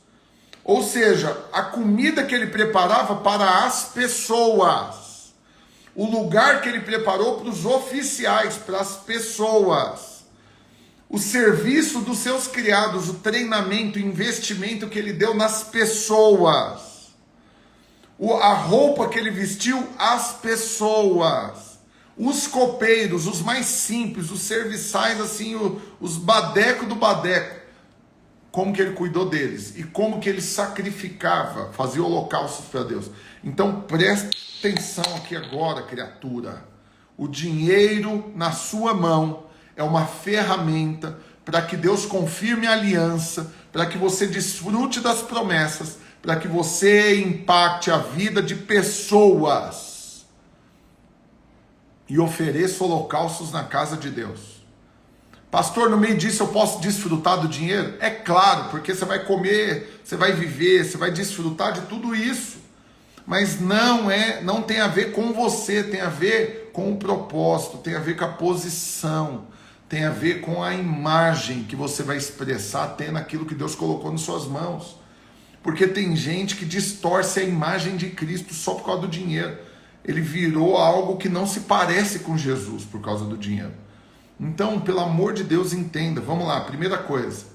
ou seja, a comida que ele preparava para as pessoas, o lugar que ele preparou para os oficiais, para as pessoas, o serviço dos seus criados, o treinamento, o investimento que ele deu nas pessoas, a roupa que ele vestiu as pessoas, os copeiros, os mais simples, os serviçais, assim, os badecos do badeco, como que ele cuidou deles e como que ele sacrificava, fazia holocaustos para Deus. Então presta atenção aqui agora, criatura. O dinheiro na sua mão é uma ferramenta para que Deus confirme a aliança, para que você desfrute das promessas, para que você impacte a vida de pessoas e ofereça holocaustos na casa de Deus. Pastor, no meio disso eu posso desfrutar do dinheiro? É claro, porque você vai comer, você vai viver, você vai desfrutar de tudo isso. Mas não tem a ver com você, tem a ver com o propósito, tem a ver com a posição, tem a ver com a imagem que você vai expressar tendo aquilo que Deus colocou nas suas mãos. Porque tem gente que distorce a imagem de Cristo só por causa do dinheiro. Ele virou algo que não se parece com Jesus por causa do dinheiro. Então, pelo amor de Deus, entenda. Vamos lá, primeira coisa.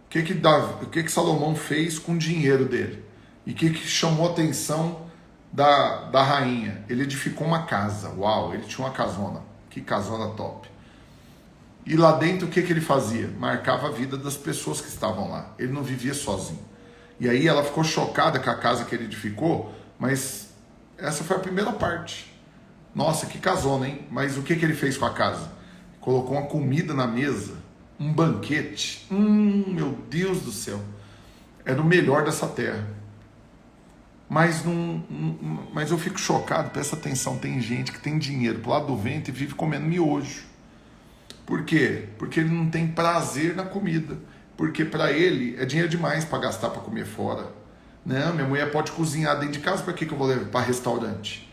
O que Salomão fez com o dinheiro dele? E o que chamou a atenção da rainha? Ele edificou uma casa. Uau, ele tinha uma casona. Que casona top. E lá dentro, o que ele fazia? Marcava a vida das pessoas que estavam lá. Ele não vivia sozinho. E aí ela ficou chocada com a casa que ele edificou, mas essa foi a primeira parte. Nossa, que casona, hein? Mas o que ele fez com a casa? Colocou uma comida na mesa, um banquete. Meu Deus do céu. Era o melhor dessa terra. Mas eu fico chocado, presta atenção, tem gente que tem dinheiro pro lado do vento e vive comendo miojo. Por quê? Porque ele não tem prazer na comida. Porque para ele é dinheiro demais para gastar para comer fora. Não, minha mulher pode cozinhar dentro de casa, para que eu vou levar para restaurante?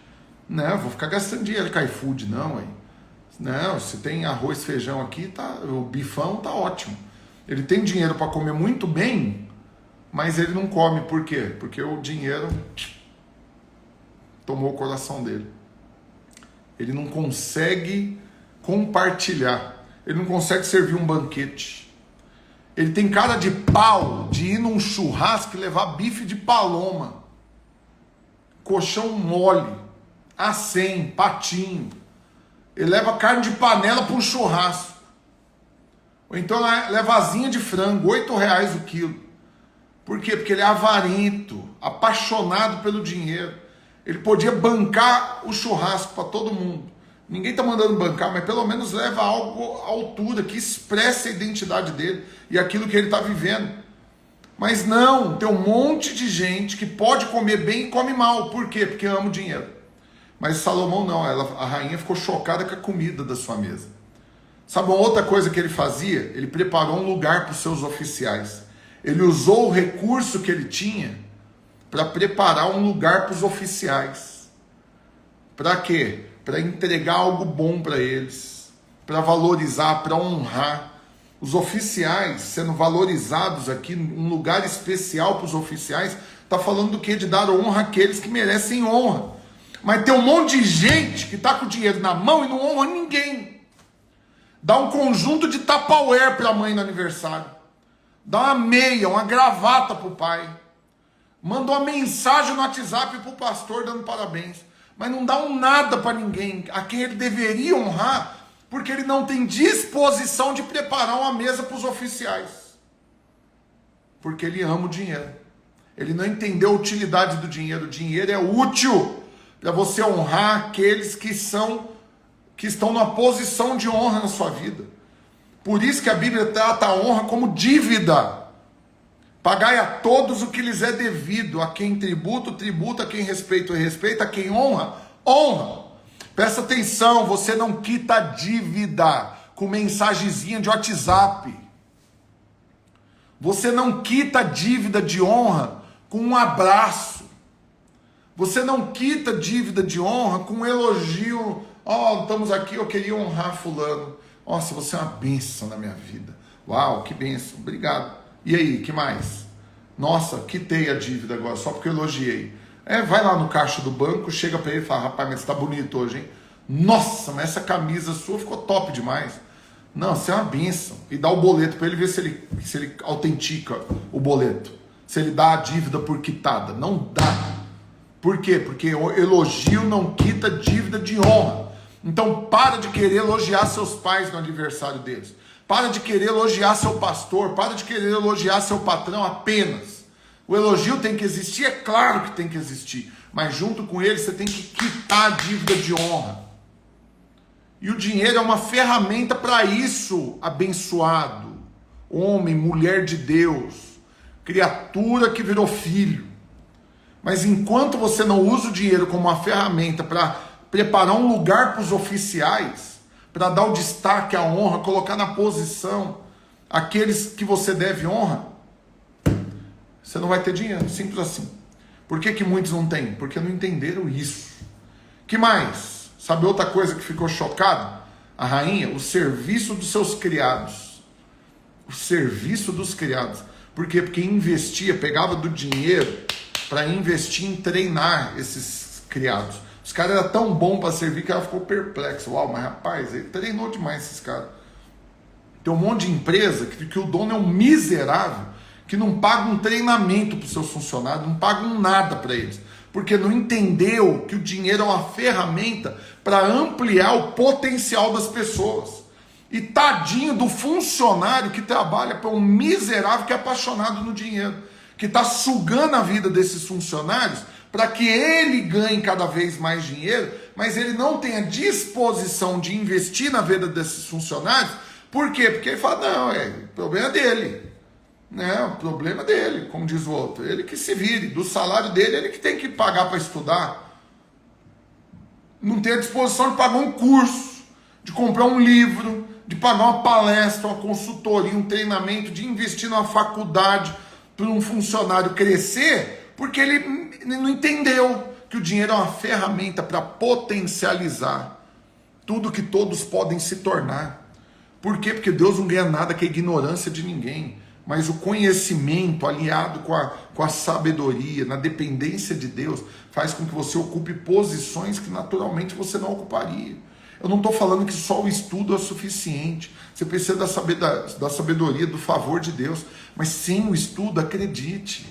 Não, eu vou ficar gastando dinheiro com iFood, não, hein? Não, se tem arroz, feijão aqui, tá, o bifão tá ótimo. Ele tem dinheiro para comer muito bem, mas ele não come. Por quê? Porque o dinheiro tomou o coração dele. Ele não consegue compartilhar. Ele não consegue servir um banquete. Ele tem cara de pau de ir num churrasco e levar bife de paloma, colchão mole, acém, patinho. Ele leva carne de panela para um churrasco. Ou então leva asinha de frango, R$8 o quilo. Por quê? Porque ele é avarento, apaixonado pelo dinheiro. Ele podia bancar o churrasco para todo mundo. Ninguém está mandando bancar, mas pelo menos leva algo à altura, que expressa a identidade dele e aquilo que ele está vivendo. Mas não, tem um monte de gente que pode comer bem e come mal. Por quê? Porque ama o dinheiro. Mas Salomão não, a rainha ficou chocada com a comida da sua mesa. Sabe uma outra coisa que ele fazia? Ele preparou um lugar para os seus oficiais. Ele usou o recurso que ele tinha para preparar um lugar para os oficiais. Para quê? Para entregar algo bom para eles, para valorizar, para honrar. Os oficiais sendo valorizados aqui, um lugar especial para os oficiais, está falando do que? De dar honra àqueles que merecem honra. Mas tem um monte de gente que está com o dinheiro na mão e não honra ninguém. Dá um conjunto de Tupperware para a mãe no aniversário. Dá uma meia, uma gravata para o pai. Manda uma mensagem no WhatsApp para o pastor dando parabéns. Mas não dá um nada para ninguém, a quem ele deveria honrar, porque ele não tem disposição de preparar uma mesa para os oficiais. Porque ele ama o dinheiro. Ele não entendeu a utilidade do dinheiro. O dinheiro é útil para você honrar aqueles que estão numa posição de honra na sua vida. Por isso que a Bíblia trata a honra como dívida. Pagai a todos o que lhes é devido, a quem tributa, tributa, a quem respeita, respeita, a quem honra, honra. Presta atenção, você não quita a dívida com mensagenzinha de WhatsApp. Você não quita a dívida de honra com um abraço. Você não quita a dívida de honra com um elogio. Estamos aqui, eu queria honrar fulano. Nossa, você é uma bênção na minha vida. Uau, que bênção, obrigado. E aí, que mais? Nossa, quitei a dívida agora, só porque eu elogiei. Vai lá no caixa do banco, chega para ele e fala, rapaz, mas você tá bonito hoje, hein? Nossa, mas essa camisa sua ficou top demais. Não, você é uma bênção. E dá o boleto para ele ver se ele autentica o boleto. Se ele dá a dívida por quitada. Não dá. Por quê? Porque o elogio não quita dívida de honra. Então para de querer elogiar seus pais no aniversário deles. Para de querer elogiar seu pastor. Para de querer elogiar seu patrão apenas. O elogio tem que existir? É claro que tem que existir. Mas junto com ele você tem que quitar a dívida de honra. E o dinheiro é uma ferramenta para isso, abençoado. Homem, mulher de Deus. Criatura que virou filho. Mas enquanto você não usa o dinheiro como uma ferramenta para preparar um lugar para os oficiais, para dar o destaque, a honra, colocar na posição aqueles que você deve honra, você não vai ter dinheiro, simples assim. Por que muitos não têm? Porque não entenderam isso. Que mais? Sabe outra coisa que ficou chocado? A rainha, o serviço dos seus criados. O serviço dos criados. Por quê? Porque investia, pegava do dinheiro para investir em treinar esses criados. Os caras eram tão bons para servir que ela ficou perplexa. Uau, mas rapaz, ele treinou demais esses caras. Tem um monte de empresa que o dono é um miserável, que não paga um treinamento para os seus funcionários, não paga um nada para eles. Porque não entendeu que o dinheiro é uma ferramenta para ampliar o potencial das pessoas. E tadinho do funcionário que trabalha para um miserável que é apaixonado no dinheiro, que está sugando a vida desses funcionários para que ele ganhe cada vez mais dinheiro, mas ele não tem a disposição de investir na vida desses funcionários. Por quê? Porque ele fala, não, o problema é dele. O problema é dele, como diz o outro. Ele que se vire, do salário dele, ele que tem que pagar para estudar. Não tem a disposição de pagar um curso, de comprar um livro, de pagar uma palestra, uma consultoria, um treinamento, de investir numa faculdade para um funcionário crescer, porque ele não entendeu que o dinheiro é uma ferramenta para potencializar tudo que todos podem se tornar. Por quê? Porque Deus não ganha nada com a ignorância de ninguém, mas o conhecimento aliado com a sabedoria, na dependência de Deus, faz com que você ocupe posições que naturalmente você não ocuparia. Eu não estou falando que só o estudo é suficiente. Você precisa da sabedoria, do favor de Deus. Mas sem o estudo, acredite.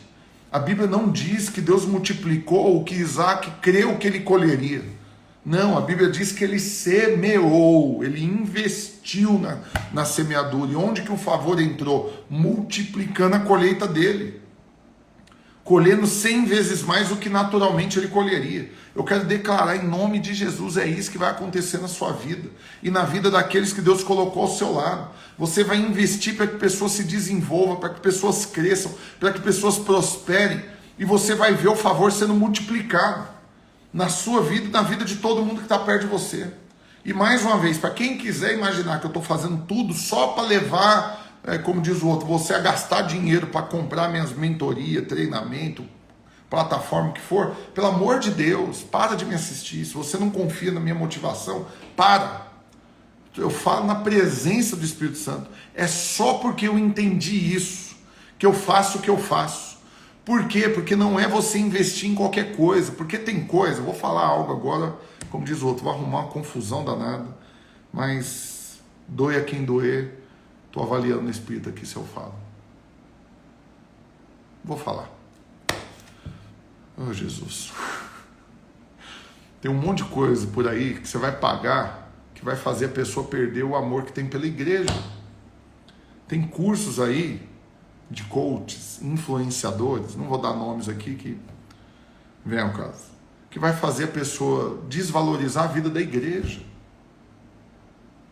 A Bíblia não diz que Deus multiplicou o que Isaac creu que ele colheria. Não, a Bíblia diz que ele semeou, ele investiu na semeadura. E onde que o favor entrou? Multiplicando a colheita dele. Colhendo 100 vezes mais do que naturalmente ele colheria. Eu quero declarar em nome de Jesus, é isso que vai acontecer na sua vida e na vida daqueles que Deus colocou ao seu lado. Você vai investir para que pessoas se desenvolvam, para que pessoas cresçam, para que pessoas prosperem, e você vai ver o favor sendo multiplicado na sua vida e na vida de todo mundo que está perto de você. E mais uma vez, para quem quiser imaginar que eu estou fazendo tudo só para levar, como diz o outro, você a gastar dinheiro para comprar minhas mentorias, treinamento, plataforma que for, pelo amor de Deus, para de me assistir. Se você não confia na minha motivação, para. Eu falo na presença do Espírito Santo. É só porque eu entendi isso que eu faço o que eu faço. Por quê? Porque não é você investir em qualquer coisa. Porque tem coisa, eu vou falar algo agora, como diz o outro, vou arrumar uma confusão danada, mas doe a quem doer. Estou avaliando no Espírito aqui se eu falo. Vou falar. Oh, Jesus. Tem um monte de coisa por aí que você vai pagar, que vai fazer a pessoa perder o amor que tem pela igreja. Tem cursos aí de coaches, influenciadores, não vou dar nomes aqui que vem ao caso, que vai fazer a pessoa desvalorizar a vida da igreja,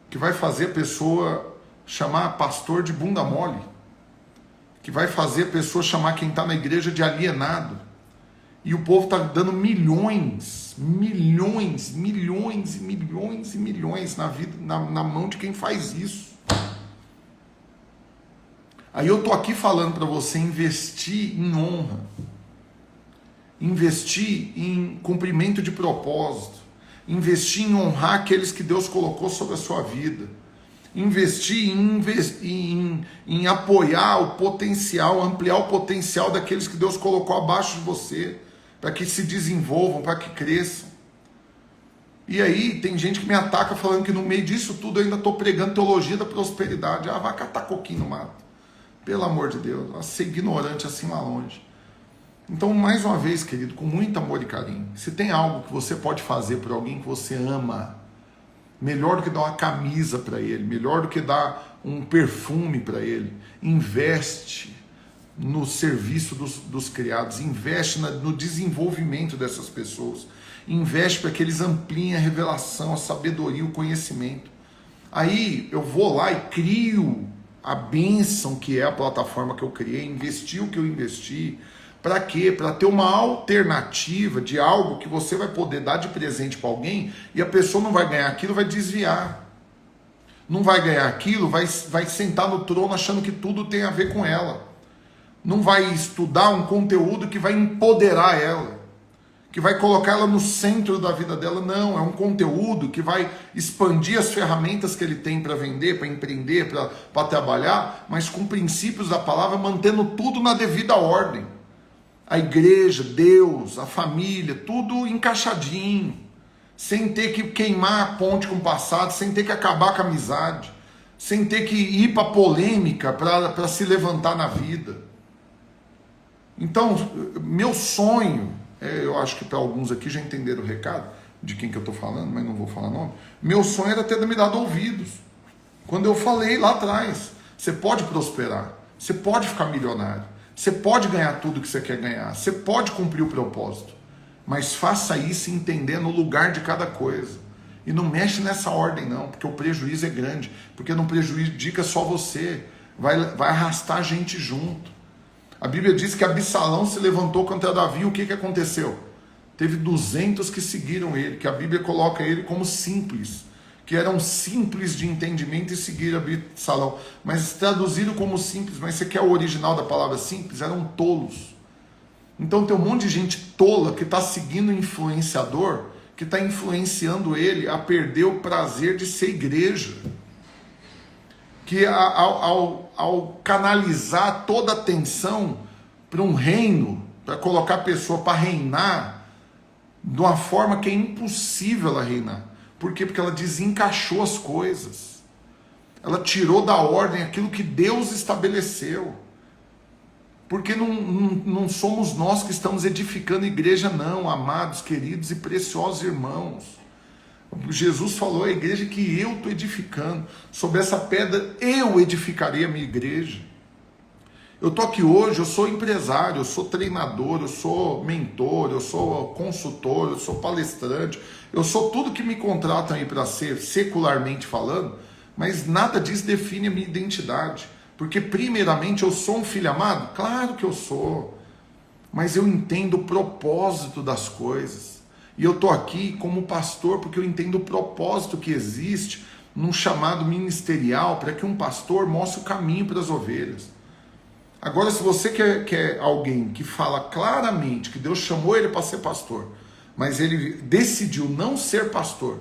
que vai fazer a pessoa chamar pastor de bunda mole, que vai fazer a pessoa chamar quem está na igreja de alienado. E o povo está dando milhões na vida, na mão de quem faz isso. Aí eu estou aqui falando para você investir em honra, investir em cumprimento de propósito, investir em honrar aqueles que Deus colocou sobre a sua vida, investir em apoiar o potencial, ampliar o potencial daqueles que Deus colocou abaixo de você, para que se desenvolvam, para que cresçam. E aí tem gente que me ataca falando que no meio disso tudo eu ainda estou pregando teologia da prosperidade. Ah, vai catar coquinho no mato. Pelo amor de Deus, vai ser ignorante assim lá longe. Então, mais uma vez, querido, com muito amor e carinho, se tem algo que você pode fazer por alguém que você ama, melhor do que dar uma camisa para ele, melhor do que dar um perfume para ele, investe no serviço dos criados, investe no desenvolvimento dessas pessoas, investe para que eles ampliem a revelação, a sabedoria, o conhecimento. Aí eu vou lá e crio a bênção que é a plataforma que eu criei, investi o que eu investi. Para quê? Para ter uma alternativa de algo que você vai poder dar de presente para alguém e a pessoa não vai ganhar aquilo, vai desviar. Não vai ganhar aquilo, vai sentar no trono achando que tudo tem a ver com ela. Não vai estudar um conteúdo que vai empoderar ela, que vai colocar ela no centro da vida dela. Não, é um conteúdo que vai expandir as ferramentas que ele tem para vender, para empreender, para trabalhar, mas com princípios da palavra, mantendo tudo na devida ordem. A igreja, Deus, a família, tudo encaixadinho, sem ter que queimar a ponte com o passado, sem ter que acabar com a amizade, sem ter que ir para polêmica para se levantar na vida. Então, meu sonho, eu acho que para alguns aqui já entenderam o recado de quem que eu estou falando, mas não vou falar nome. Meu sonho era ter me dado ouvidos. Quando eu falei lá atrás, você pode prosperar, você pode ficar milionário, você pode ganhar tudo que você quer ganhar, você pode cumprir o propósito, mas faça isso entendendo o lugar de cada coisa. E não mexe nessa ordem não, porque o prejuízo é grande, porque não prejudica só você, vai arrastar gente junto. A Bíblia diz que Absalão se levantou contra Davi, o que aconteceu? Teve 200 que seguiram ele, que a Bíblia coloca ele como simples, que eram simples de entendimento e seguiram Absalão. Mas traduziram como simples, mas você quer o original da palavra simples? Eram tolos. Então tem um monte de gente tola que está seguindo o influenciador, que está influenciando ele a perder o prazer de ser igreja. Que ao canalizar toda a atenção para um reino, para colocar a pessoa para reinar, de uma forma que é impossível ela reinar. Por quê? Porque ela desencaixou as coisas. Ela tirou da ordem aquilo que Deus estabeleceu. Porque não somos nós que estamos edificando a igreja, não, amados, queridos e preciosos irmãos. Jesus falou, a igreja que eu estou edificando, sobre essa pedra eu edificarei a minha igreja. Eu estou aqui hoje, eu sou empresário, eu sou treinador, eu sou mentor, eu sou consultor, eu sou palestrante, eu sou tudo que me contratam aí para ser, secularmente falando, mas nada disso define a minha identidade. Porque primeiramente eu sou um filho amado? Claro que eu sou, mas eu entendo o propósito das coisas. E eu estou aqui como pastor porque eu entendo o propósito que existe num chamado ministerial para que um pastor mostre o caminho para as ovelhas. Agora, se você quer alguém que fala claramente que Deus chamou ele para ser pastor, mas ele decidiu não ser pastor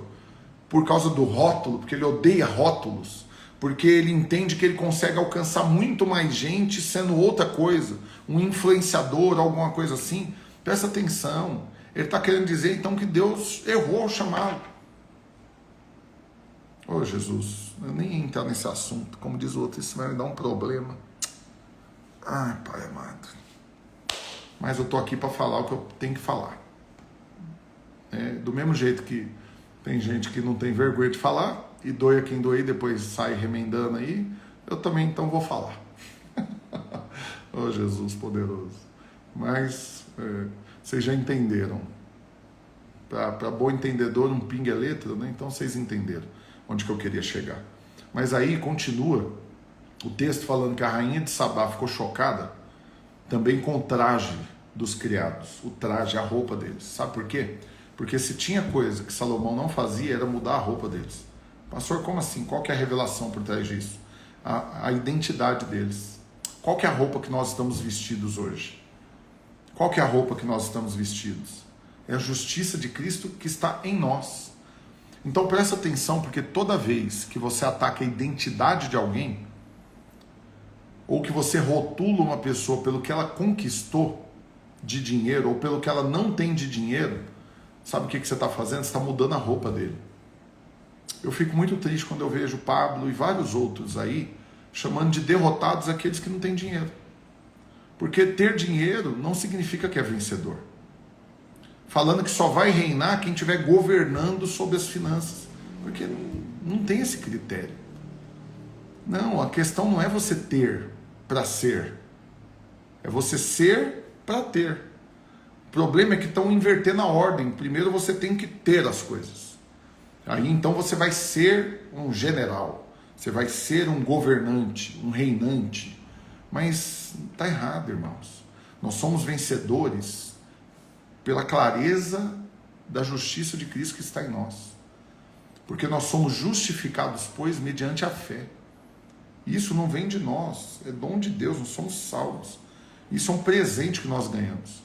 por causa do rótulo, porque ele odeia rótulos, porque ele entende que ele consegue alcançar muito mais gente sendo outra coisa, um influenciador, alguma coisa assim, presta atenção. Ele está querendo dizer então que Deus errou ao chamado. Ô Jesus, eu nem ia entrar nesse assunto, como diz o outro, isso vai me dar um problema. Ai, Pai amado. Mas eu estou aqui para falar o que eu tenho que falar. Do mesmo jeito que tem gente que não tem vergonha de falar, e doe a quem doer, depois sai remendando aí, eu também então vou falar. Oh, Jesus poderoso. Mas vocês já entenderam. Para bom entendedor, um pinga é letra, né? Então vocês entenderam onde que eu queria chegar. Mas aí continua o texto falando que a rainha de Sabá ficou chocada também com o traje dos criados, o traje, a roupa deles. Sabe por quê? Porque se tinha coisa que Salomão não fazia, era mudar a roupa deles. Pastor, como assim? Qual que é a revelação por trás disso? A identidade deles. Qual que é a roupa que nós estamos vestidos hoje? Qual que é a roupa que nós estamos vestidos? É a justiça de Cristo que está em nós. Então presta atenção, porque toda vez que você ataca a identidade de alguém, ou que você rotula uma pessoa pelo que ela conquistou de dinheiro, ou pelo que ela não tem de dinheiro, sabe o que você está fazendo? Você está mudando a roupa dele. Eu fico muito triste quando eu vejo Pablo e vários outros aí chamando de derrotados aqueles que não têm dinheiro. Porque ter dinheiro não significa que é vencedor. Falando que só vai reinar quem estiver governando sobre as finanças. Porque não tem esse critério. Não, a questão não é você ter para ser. É você ser para ter. O problema é que estão invertendo a ordem. Primeiro você tem que ter as coisas. Aí então você vai ser um general. Você vai ser um governante, um reinante. Mas está errado, irmãos. Nós somos vencedores pela clareza da justiça de Cristo que está em nós. Porque nós somos justificados, pois, mediante a fé. Isso não vem de nós, é dom de Deus, nós somos salvos. Isso é um presente que nós ganhamos.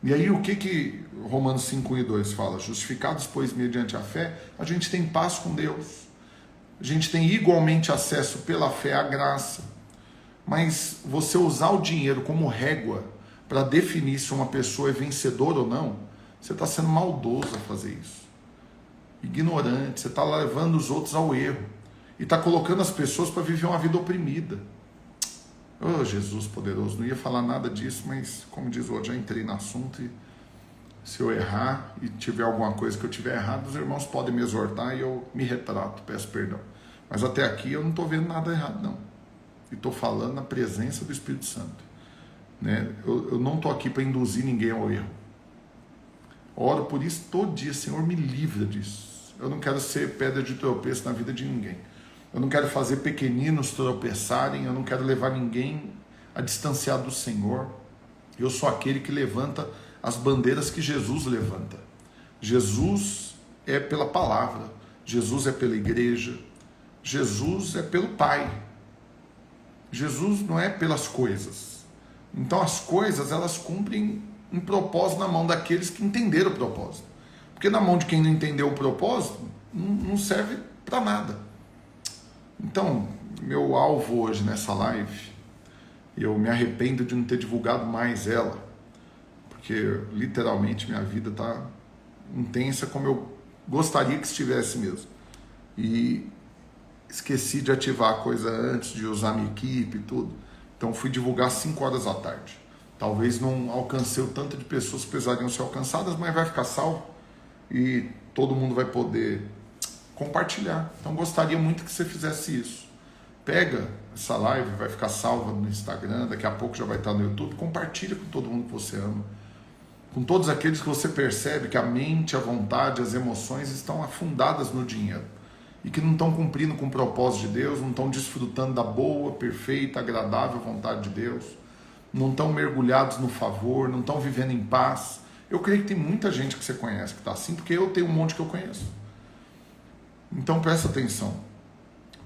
E aí o que Romanos 5:1-2 fala? Justificados, pois, mediante a fé, a gente tem paz com Deus. A gente tem igualmente acesso pela fé à graça. Mas você usar o dinheiro como régua para definir se uma pessoa é vencedora ou não, você está sendo maldoso a fazer isso. Ignorante, você está levando os outros ao erro. E está colocando as pessoas para viver uma vida oprimida. Oh, Jesus poderoso, não ia falar nada disso, mas como diz o outro, já entrei no assunto e se eu errar e tiver alguma coisa que eu tiver errado, os irmãos podem me exortar e eu me retrato, peço perdão. Mas até aqui eu não estou vendo nada errado, não. E estou falando na presença do Espírito Santo. Né? Eu não estou aqui para induzir ninguém ao erro. Oro por isso todo dia, Senhor, me livra disso. Eu não quero ser pedra de tropeço na vida de ninguém. Eu não quero fazer pequeninos tropeçarem, eu não quero levar ninguém a distanciar do Senhor. Eu sou aquele que levanta as bandeiras que Jesus levanta. Jesus é pela palavra, Jesus é pela igreja, Jesus é pelo Pai. Jesus não é pelas coisas. Então as coisas, elas cumprem um propósito na mão daqueles que entenderam o propósito. Porque na mão de quem não entendeu o propósito, não serve para nada. Então, meu alvo hoje nessa live, eu me arrependo de não ter divulgado mais ela, porque literalmente minha vida está intensa como eu gostaria que estivesse mesmo. E esqueci de ativar a coisa antes, de usar minha equipe e tudo. Então fui divulgar 5 horas da tarde. Talvez não alcancei o tanto de pessoas que precisariam ser alcançadas, mas vai ficar salvo e todo mundo vai poder compartilhar. Então gostaria muito que você fizesse isso. Pega essa live, vai ficar salva no Instagram, daqui a pouco já vai estar no YouTube, compartilha com todo mundo que você ama, com todos aqueles que você percebe que a mente, a vontade, as emoções estão afundadas no dinheiro e que não estão cumprindo com o propósito de Deus, não estão desfrutando da boa, perfeita, agradável vontade de Deus, não estão mergulhados no favor, não estão vivendo em paz. Eu creio que tem muita gente que você conhece que está assim, porque eu tenho um monte que eu conheço. Então presta atenção,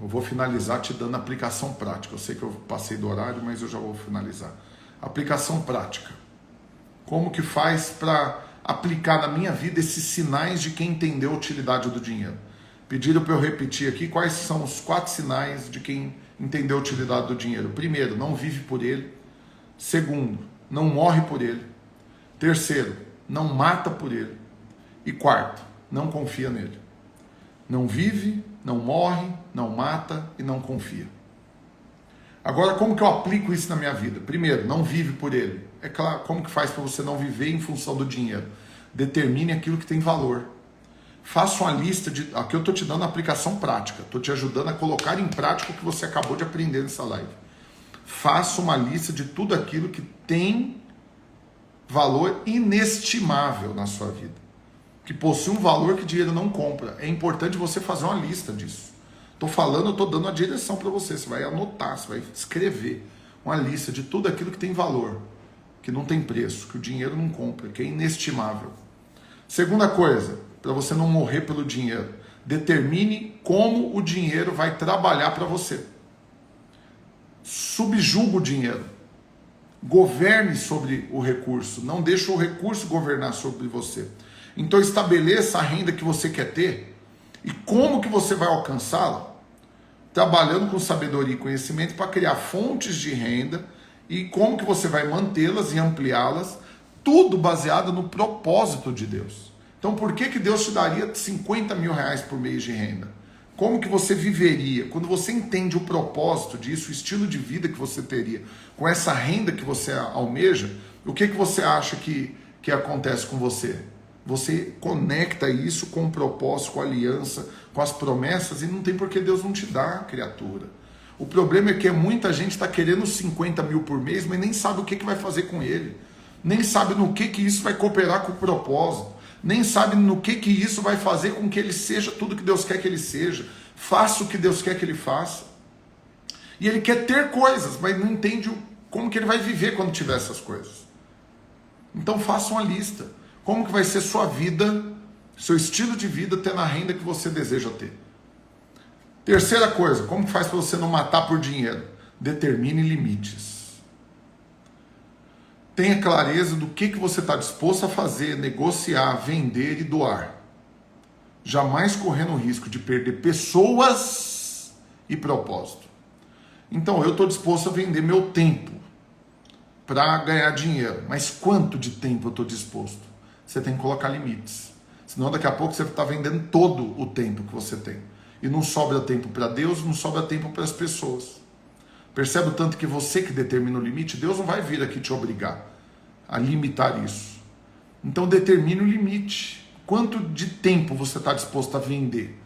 eu vou finalizar te dando aplicação prática. Eu sei que eu passei do horário, mas eu já vou finalizar. Aplicação prática. Como que faz para aplicar na minha vida esses sinais de quem entendeu a utilidade do dinheiro? Pediram para eu repetir aqui quais são os 4 sinais de quem entendeu a utilidade do dinheiro. Primeiro, não vive por ele. Segundo, não morre por ele. Terceiro, não mata por ele. E quarto, não confia nele. Não vive, não morre, não mata e não confia. Agora, como que eu aplico isso na minha vida? Primeiro, não vive por ele. É claro, como que faz para você não viver em função do dinheiro? Determine aquilo que tem valor. Faça uma lista de... Aqui eu estou te dando a aplicação prática. Estou te ajudando a colocar em prática o que você acabou de aprender nessa live. Faça uma lista de tudo aquilo que tem valor inestimável na sua vida, que possui um valor que dinheiro não compra. É importante você fazer uma lista disso. Estou dando a direção para você. Você vai anotar, você vai escrever uma lista de tudo aquilo que tem valor, que não tem preço, que o dinheiro não compra, que é inestimável. Segunda coisa, para você não morrer pelo dinheiro, determine como o dinheiro vai trabalhar para você. Subjuga o dinheiro. Governe sobre o recurso. Não deixe o recurso governar sobre você. Então estabeleça a renda que você quer ter e como que você vai alcançá-la. Trabalhando com sabedoria e conhecimento para criar fontes de renda e como que você vai mantê-las e ampliá-las, tudo baseado no propósito de Deus. Então por que Deus te daria 50 mil reais por mês de renda? Como que você viveria? Quando você entende o propósito disso, o estilo de vida que você teria, com essa renda que você almeja, o que você acha que acontece com você? Você conecta isso com o propósito, com a aliança, com as promessas, e não tem por que Deus não te dar, criatura. O problema é que muita gente está querendo 50 mil por mês, mas nem sabe o que vai fazer com ele. Nem sabe no que isso vai cooperar com o propósito. Nem sabe no que isso vai fazer com que ele seja tudo que Deus quer que ele seja. Faça o que Deus quer que ele faça. E ele quer ter coisas, mas não entende como que ele vai viver quando tiver essas coisas. Então faça uma lista. Como que vai ser sua vida, seu estilo de vida, tendo a renda que você deseja ter. Terceira coisa, como que faz para você não matar por dinheiro? Determine limites. Tenha clareza do que você está disposto a fazer, negociar, vender e doar. Jamais correndo o risco de perder pessoas e propósito. Então, eu estou disposto a vender meu tempo para ganhar dinheiro. Mas quanto de tempo eu estou disposto? Você tem que colocar limites. Senão, daqui a pouco, você está vendendo todo o tempo que você tem. E não sobra tempo para Deus, não sobra tempo para as pessoas. Percebe o tanto que você que determina o limite? Deus não vai vir aqui te obrigar a limitar isso. Então determine o limite. Quanto de tempo você está disposto a vender?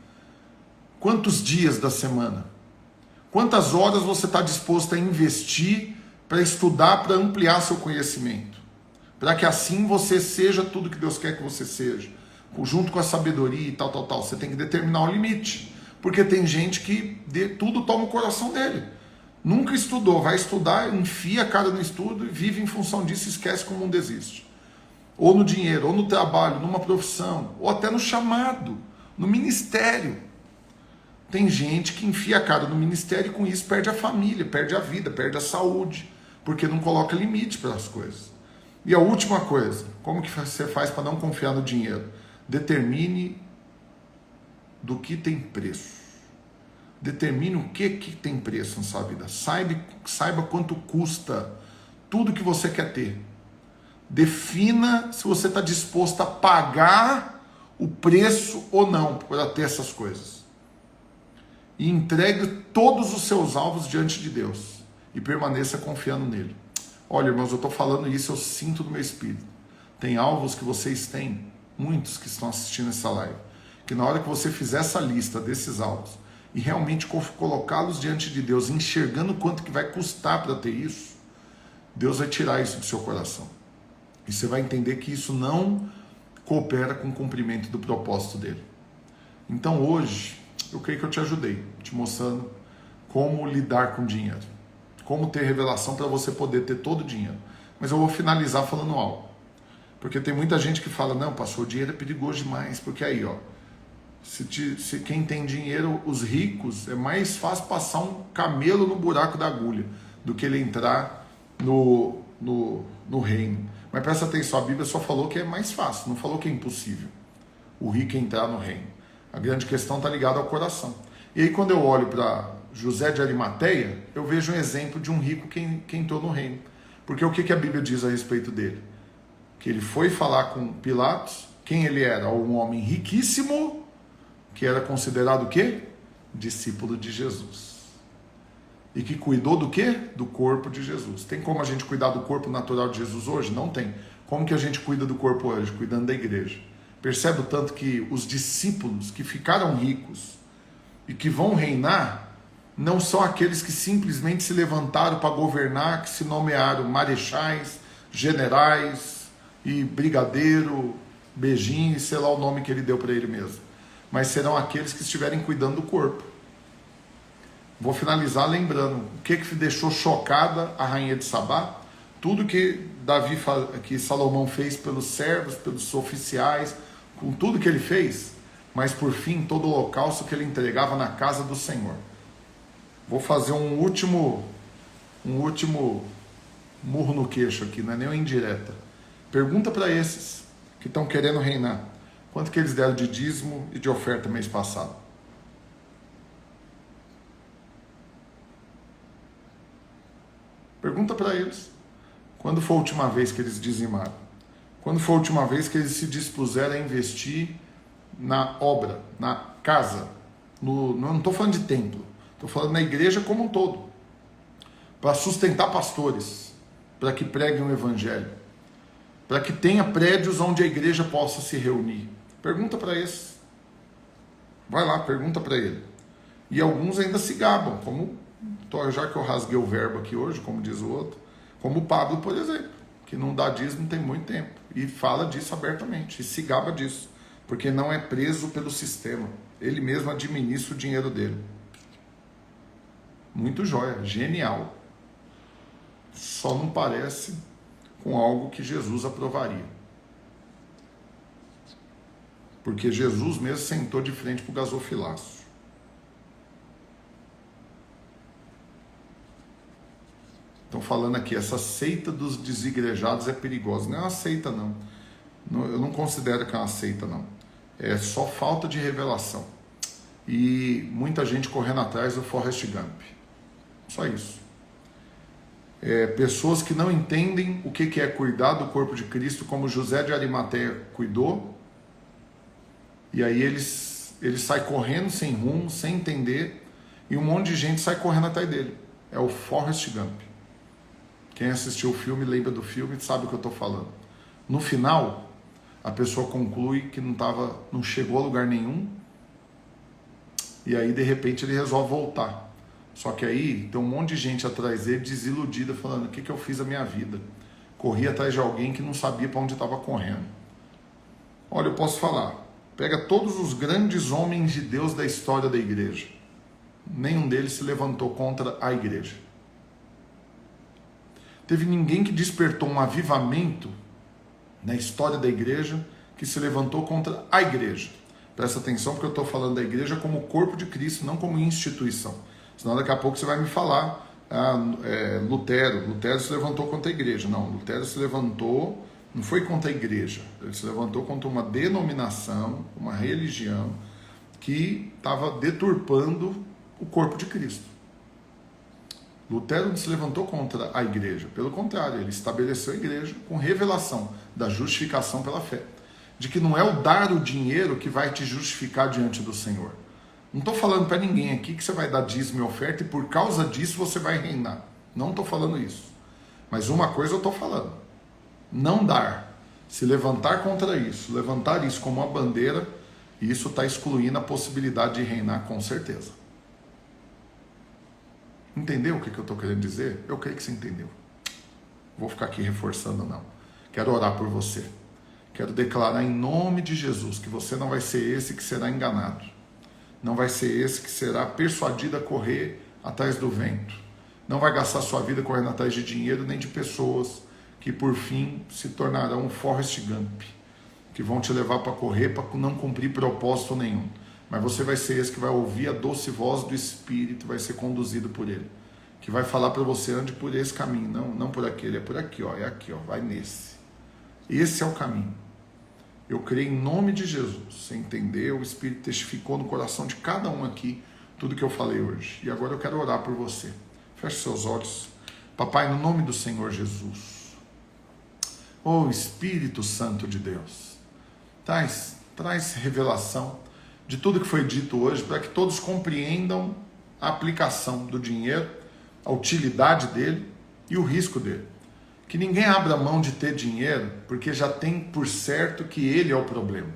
Quantos dias da semana? Quantas horas você está disposto a investir para estudar, para ampliar seu conhecimento? Para que assim você seja tudo que Deus quer que você seja. Junto com a sabedoria e tal. Você tem que determinar o limite. Porque tem gente que tudo toma o coração dele. Nunca estudou, vai estudar, enfia a cara no estudo e vive em função disso e esquece como não desiste. Ou no dinheiro, ou no trabalho, numa profissão, ou até no chamado, no ministério. Tem gente que enfia a cara no ministério e com isso perde a família, perde a vida, perde a saúde, porque não coloca limite para as coisas. E a última coisa, como que você faz para não confiar no dinheiro? Determine do que tem preço. Determine o que tem preço na sua vida. Saiba quanto custa tudo que você quer ter. Defina se você está disposto a pagar o preço ou não para ter essas coisas. E entregue todos os seus alvos diante de Deus. E permaneça confiando nele. Olha, irmãos, eu estou falando isso, eu sinto no meu espírito. Tem alvos que vocês têm, muitos que estão assistindo essa live, que na hora que você fizer essa lista desses alvos, e realmente colocá-los diante de Deus, enxergando quanto que vai custar para ter isso, Deus vai tirar isso do seu coração. E você vai entender que isso não coopera com o cumprimento do propósito dele. Então hoje, eu creio que eu te ajudei, te mostrando como lidar com dinheiro. Como ter revelação para você poder ter todo o dinheiro. Mas eu vou finalizar falando algo. Porque tem muita gente que fala, não, pastor, o dinheiro é perigoso demais, porque aí, ó, se quem tem dinheiro, os ricos, é mais fácil passar um camelo no buraco da agulha do que ele entrar no reino. Mas presta atenção, a Bíblia só falou que é mais fácil, não falou que é impossível o rico entrar no reino. A grande questão está ligada ao coração. E aí quando eu olho para José de Arimateia, eu vejo um exemplo de um rico que entrou no reino. Porque o que a Bíblia diz a respeito dele? Que ele foi falar com Pilatos, quem ele era? Um homem riquíssimo, que era considerado o quê? Discípulo de Jesus. E que cuidou do quê? Do corpo de Jesus. Tem como a gente cuidar do corpo natural de Jesus hoje? Não tem. Como que a gente cuida do corpo hoje? Cuidando da igreja. Percebe o tanto que os discípulos que ficaram ricos e que vão reinar, não são aqueles que simplesmente se levantaram para governar, que se nomearam marechais, generais e brigadeiro, beijinho, sei lá o nome que ele deu para ele mesmo. Mas serão aqueles que estiverem cuidando do corpo. Vou finalizar lembrando o que deixou chocada a rainha de Sabá. Tudo que que Salomão fez pelos servos, pelos oficiais, com tudo que ele fez, mas por fim todo o holocausto que ele entregava na casa do Senhor. Vou fazer um último murro no queixo aqui, não é nem uma indireta. Pergunta para esses que estão querendo reinar, quanto que eles deram de dízimo e de oferta mês passado? Pergunta para eles. Quando foi a última vez que eles dizimaram? Quando foi a última vez que eles se dispuseram a investir na obra, na casa? Não estou falando de templo, estou falando na igreja como um todo. Para sustentar pastores, para que preguem o evangelho, para que tenha prédios onde a igreja possa se reunir. Pergunta para esses. Vai lá, pergunta para ele. E alguns ainda se gabam, como, já que eu rasguei o verbo aqui hoje, como diz o outro, como o Pablo, por exemplo, que não dá dízimo tem muito tempo, e fala disso abertamente, e se gaba disso, porque não é preso pelo sistema, ele mesmo administra o dinheiro dele. Muito jóia, genial. Só não parece com algo que Jesus aprovaria. Porque Jesus mesmo sentou de frente para o gasofilácio. Estão falando aqui, essa seita dos desigrejados é perigosa. Não é uma seita, não. Eu não considero que é uma seita, não. É só falta de revelação. E muita gente correndo atrás do Forrest Gump. Só isso. Pessoas que não entendem o que é cuidar do corpo de Cristo, como José de Arimateia cuidou. E aí eles saem correndo sem rumo, sem entender. E um monte de gente sai correndo atrás dele. É o Forrest Gump. Quem assistiu o filme, lembra do filme, sabe o que eu estou falando. No final, a pessoa conclui que não chegou a lugar nenhum, e aí de repente ele resolve voltar. Só que aí tem um monte de gente atrás dele, desiludida, falando: o que eu fiz a minha vida? Corri atrás de alguém que não sabia para onde estava correndo. Olha, eu posso falar, pega todos os grandes homens de Deus da história da igreja, nenhum deles se levantou contra a igreja. Teve ninguém que despertou um avivamento na história da igreja que se levantou contra a igreja. Presta atenção, porque eu estou falando da igreja como corpo de Cristo, não como instituição. Senão daqui a pouco você vai me falar, Lutero se levantou contra a igreja. Não, Lutero se levantou, não foi contra a igreja, ele se levantou contra uma denominação, uma religião que estava deturpando o corpo de Cristo. Lutero não se levantou contra a igreja, pelo contrário, ele estabeleceu a igreja com revelação da justificação pela fé, de que não é o dar o dinheiro que vai te justificar diante do Senhor. Não estou falando para ninguém aqui que você vai dar dízimo e oferta e por causa disso você vai reinar. Não estou falando isso. Mas uma coisa eu estou falando: não dar, se levantar contra isso, levantar isso como uma bandeira, isso está excluindo a possibilidade de reinar com certeza. Entendeu o que eu estou querendo dizer? Eu creio que você entendeu. Vou ficar aqui reforçando, não. Quero orar por você. Quero declarar em nome de Jesus que você não vai ser esse que será enganado. Não vai ser esse que será persuadido a correr atrás do vento. Não vai gastar sua vida correndo atrás de dinheiro nem de pessoas que por fim se tornarão um Forrest Gump, que vão te levar para correr para não cumprir propósito nenhum. Mas você vai ser esse que vai ouvir a doce voz do Espírito, vai ser conduzido por Ele, que vai falar para você: ande por esse caminho, não por aquele, é por aqui, ó, é aqui, ó, vai nesse. Esse é o caminho. Eu creio em nome de Jesus. Você entendeu? O Espírito testificou no coração de cada um aqui tudo que eu falei hoje. E agora eu quero orar por você. Feche seus olhos. Papai, no nome do Senhor Jesus. Oh Espírito Santo de Deus, traz revelação de tudo que foi dito hoje, para que todos compreendam a aplicação do dinheiro, a utilidade dele e o risco dele. Que ninguém abra mão de ter dinheiro, porque já tem por certo que ele é o problema,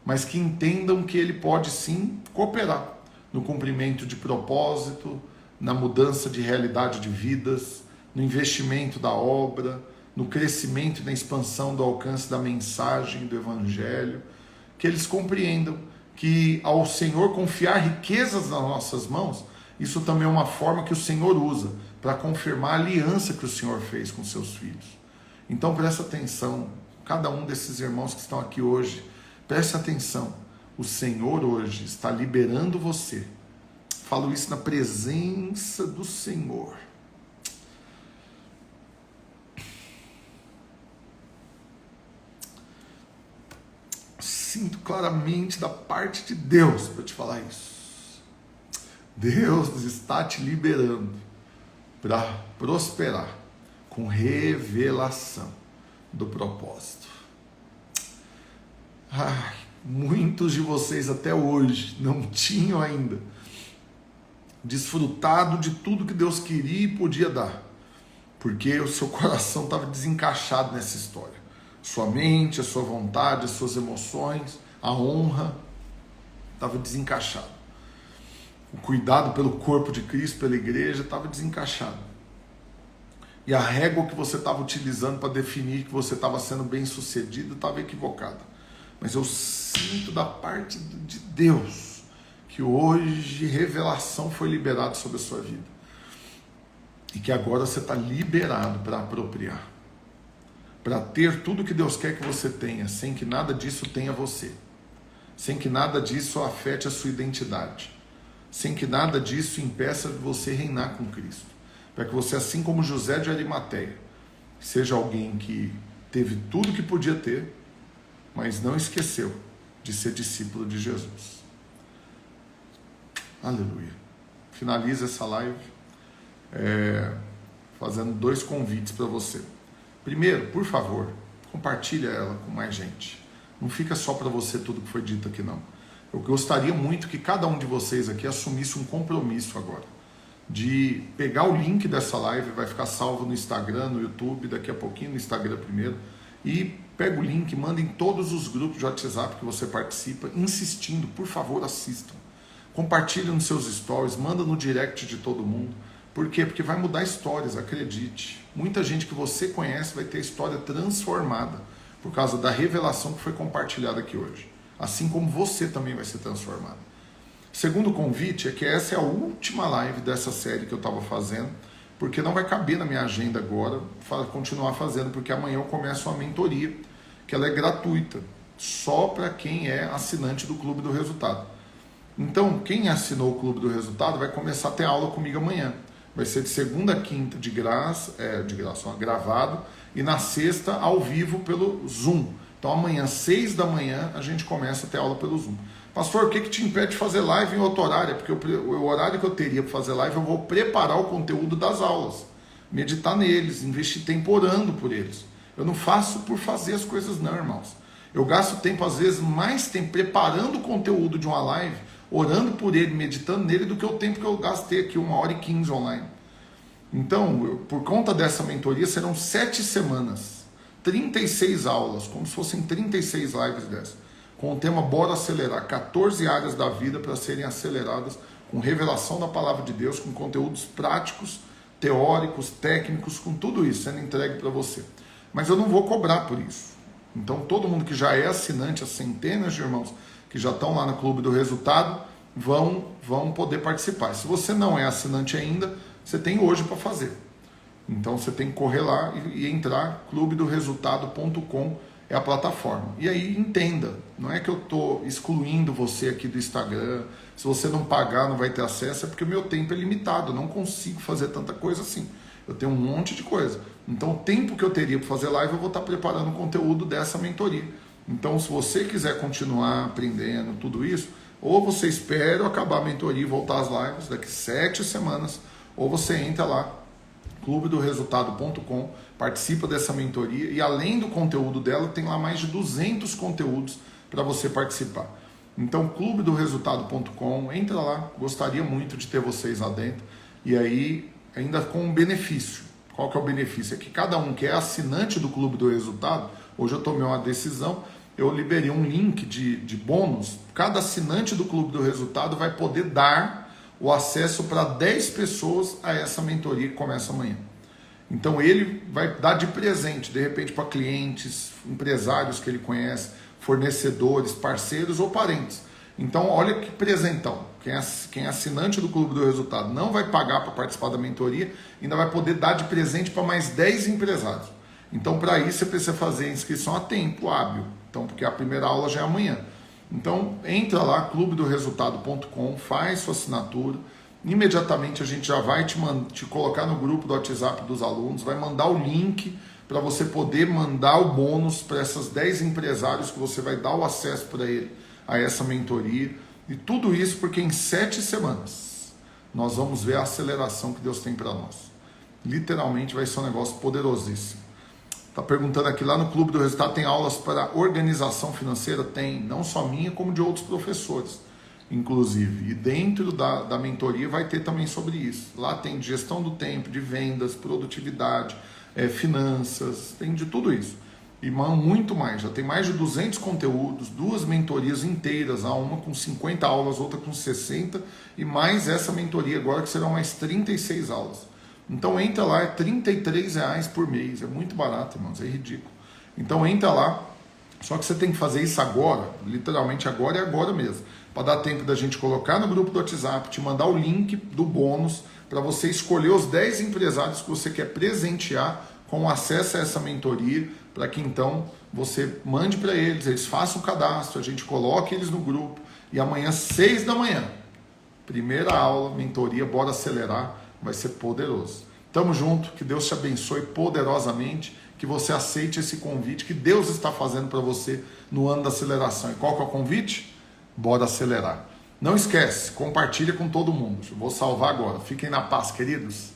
mas que entendam que ele pode sim cooperar no cumprimento de propósito, na mudança de realidade de vidas, no investimento da obra, no crescimento e na expansão do alcance da mensagem do Evangelho, que eles compreendam que ao Senhor confiar riquezas nas nossas mãos, isso também é uma forma que o Senhor usa para confirmar a aliança que o Senhor fez com seus filhos. Então presta atenção, cada um desses irmãos que estão aqui hoje, preste atenção, o Senhor hoje está liberando você. Falo isso na presença do Senhor. Sinto claramente da parte de Deus para te falar isso. Deus está te liberando para prosperar com revelação do propósito. Ai, muitos de vocês até hoje não tinham ainda desfrutado de tudo que Deus queria e podia dar, porque o seu coração estava desencaixado nessa história. Sua mente, a sua vontade, as suas emoções, a honra, estava desencaixado. O cuidado pelo corpo de Cristo, pela igreja, estava desencaixado. E a régua que você estava utilizando para definir que você estava sendo bem sucedido estava equivocada. Mas eu sinto da parte de Deus que hoje revelação foi liberada sobre a sua vida. E que agora você está liberado para apropriar. Para ter tudo que Deus quer que você tenha, sem que nada disso tenha você. Sem que nada disso afete a sua identidade. Sem que nada disso impeça de você reinar com Cristo. Para que você, assim como José de Arimateia, seja alguém que teve tudo que podia ter, mas não esqueceu de ser discípulo de Jesus. Aleluia. Finaliza essa live fazendo 2 convites para você. Primeiro, por favor, compartilha ela com mais gente. Não fica só para você tudo que foi dito aqui, não. Eu gostaria muito que cada um de vocês aqui assumisse um compromisso agora, de pegar o link dessa live, vai ficar salvo no Instagram, no YouTube, daqui a pouquinho no Instagram primeiro, e pega o link, manda em todos os grupos de WhatsApp que você participa, insistindo, por favor, assistam. Compartilha nos seus stories, manda no direct de todo mundo. Por quê? Porque vai mudar histórias, acredite. Muita gente que você conhece vai ter a história transformada por causa da revelação que foi compartilhada aqui hoje. Assim como você também vai ser transformado. Segundo convite é que essa é a última live dessa série que eu estava fazendo, porque não vai caber na minha agenda agora continuar fazendo, porque amanhã eu começo uma mentoria, que ela é gratuita, só para quem é assinante do Clube do Resultado. Então, quem assinou o Clube do Resultado vai começar a ter aula comigo amanhã. Vai ser de segunda a quinta de graça, gravado, e na sexta ao vivo pelo Zoom. Então amanhã, 6 da manhã, a gente começa a ter aula pelo Zoom. Pastor, o que te impede de fazer live em outro horário? Porque o horário que eu teria para fazer live, eu vou preparar o conteúdo das aulas, meditar neles, investir tempo orando por eles. Eu não faço por fazer as coisas não, irmãos. Eu gasto tempo, às vezes, mais tempo preparando o conteúdo de uma live, orando por ele, meditando nele, do que o tempo que eu gastei aqui, 1h15 online. Então, por conta dessa mentoria, serão 7 semanas, 36 aulas, como se fossem 36 lives dessas, com o tema Bora Acelerar, 14 áreas da vida para serem aceleradas, com revelação da palavra de Deus, com conteúdos práticos, teóricos, técnicos, com tudo isso sendo entregue para você. Mas eu não vou cobrar por isso. Então, todo mundo que já é assinante, as centenas de irmãos que já estão lá no Clube do Resultado, vão poder participar. Se você não é assinante ainda, você tem hoje para fazer. Então você tem que correr lá e entrar, clubedoresultado.com é a plataforma. E aí entenda, não é que eu estou excluindo você aqui do Instagram, se você não pagar não vai ter acesso, é porque o meu tempo é limitado, eu não consigo fazer tanta coisa assim. Eu tenho um monte de coisa. Então o tempo que eu teria para fazer live, eu vou estar preparando o conteúdo dessa mentoria. Então se você quiser continuar aprendendo tudo isso, ou você espera acabar a mentoria e voltar às lives daqui 7 semanas, ou você entra lá, clubedoresultado.com, participa dessa mentoria e além do conteúdo dela, tem lá mais de 200 conteúdos para você participar. Então, clubedoresultado.com, entra lá, gostaria muito de ter vocês lá dentro e aí ainda com um benefício. Qual que é o benefício? É que cada um que é assinante do Clube do Resultado, hoje eu tomei uma decisão eu liberei um link de bônus. Cada assinante do Clube do Resultado vai poder dar o acesso para 10 pessoas a essa mentoria que começa amanhã. Então ele vai dar de presente, de repente, para clientes, empresários que ele conhece, fornecedores, parceiros ou parentes. Então olha que presentão. Quem é assinante do Clube do Resultado não vai pagar para participar da mentoria, ainda vai poder dar de presente para mais 10 empresários. Então para isso você precisa fazer a inscrição a tempo hábil. Então, porque a primeira aula já é amanhã. Então entra lá, clubedoresultado.com, faz sua assinatura. Imediatamente a gente já vai te colocar no grupo do WhatsApp dos alunos, vai mandar o link para você poder mandar o bônus para essas 10 empresários que você vai dar o acesso para ele a essa mentoria. E tudo isso porque em 7 semanas nós vamos ver a aceleração que Deus tem para nós. Literalmente vai ser um negócio poderosíssimo. Está perguntando aqui, lá no Clube do Resultado tem aulas para organização financeira? Tem, não só minha, como de outros professores, inclusive. E dentro da mentoria vai ter também sobre isso. Lá tem de gestão do tempo, de vendas, produtividade, finanças, tem de tudo isso. E muito mais, já tem mais de 200 conteúdos, 2 mentorias inteiras, uma com 50 aulas, outra com 60, e mais essa mentoria agora que serão mais 36 aulas. Então entra lá, é R$33 por mês, é muito barato, irmãos, é ridículo. Então entra lá, só que você tem que fazer isso agora, literalmente agora e agora mesmo, para dar tempo da gente colocar no grupo do WhatsApp, te mandar o link do bônus, para você escolher os 10 empresários que você quer presentear com acesso a essa mentoria, para que então você mande para eles façam o cadastro, a gente coloque eles no grupo, e amanhã, 6 da manhã, primeira aula, mentoria, bora acelerar, vai ser poderoso. Tamo junto, que Deus te abençoe poderosamente, que você aceite esse convite que Deus está fazendo para você no ano da aceleração. E qual que é o convite? Bora acelerar. Não esquece, compartilha com todo mundo. Eu vou salvar agora. Fiquem na paz, queridos.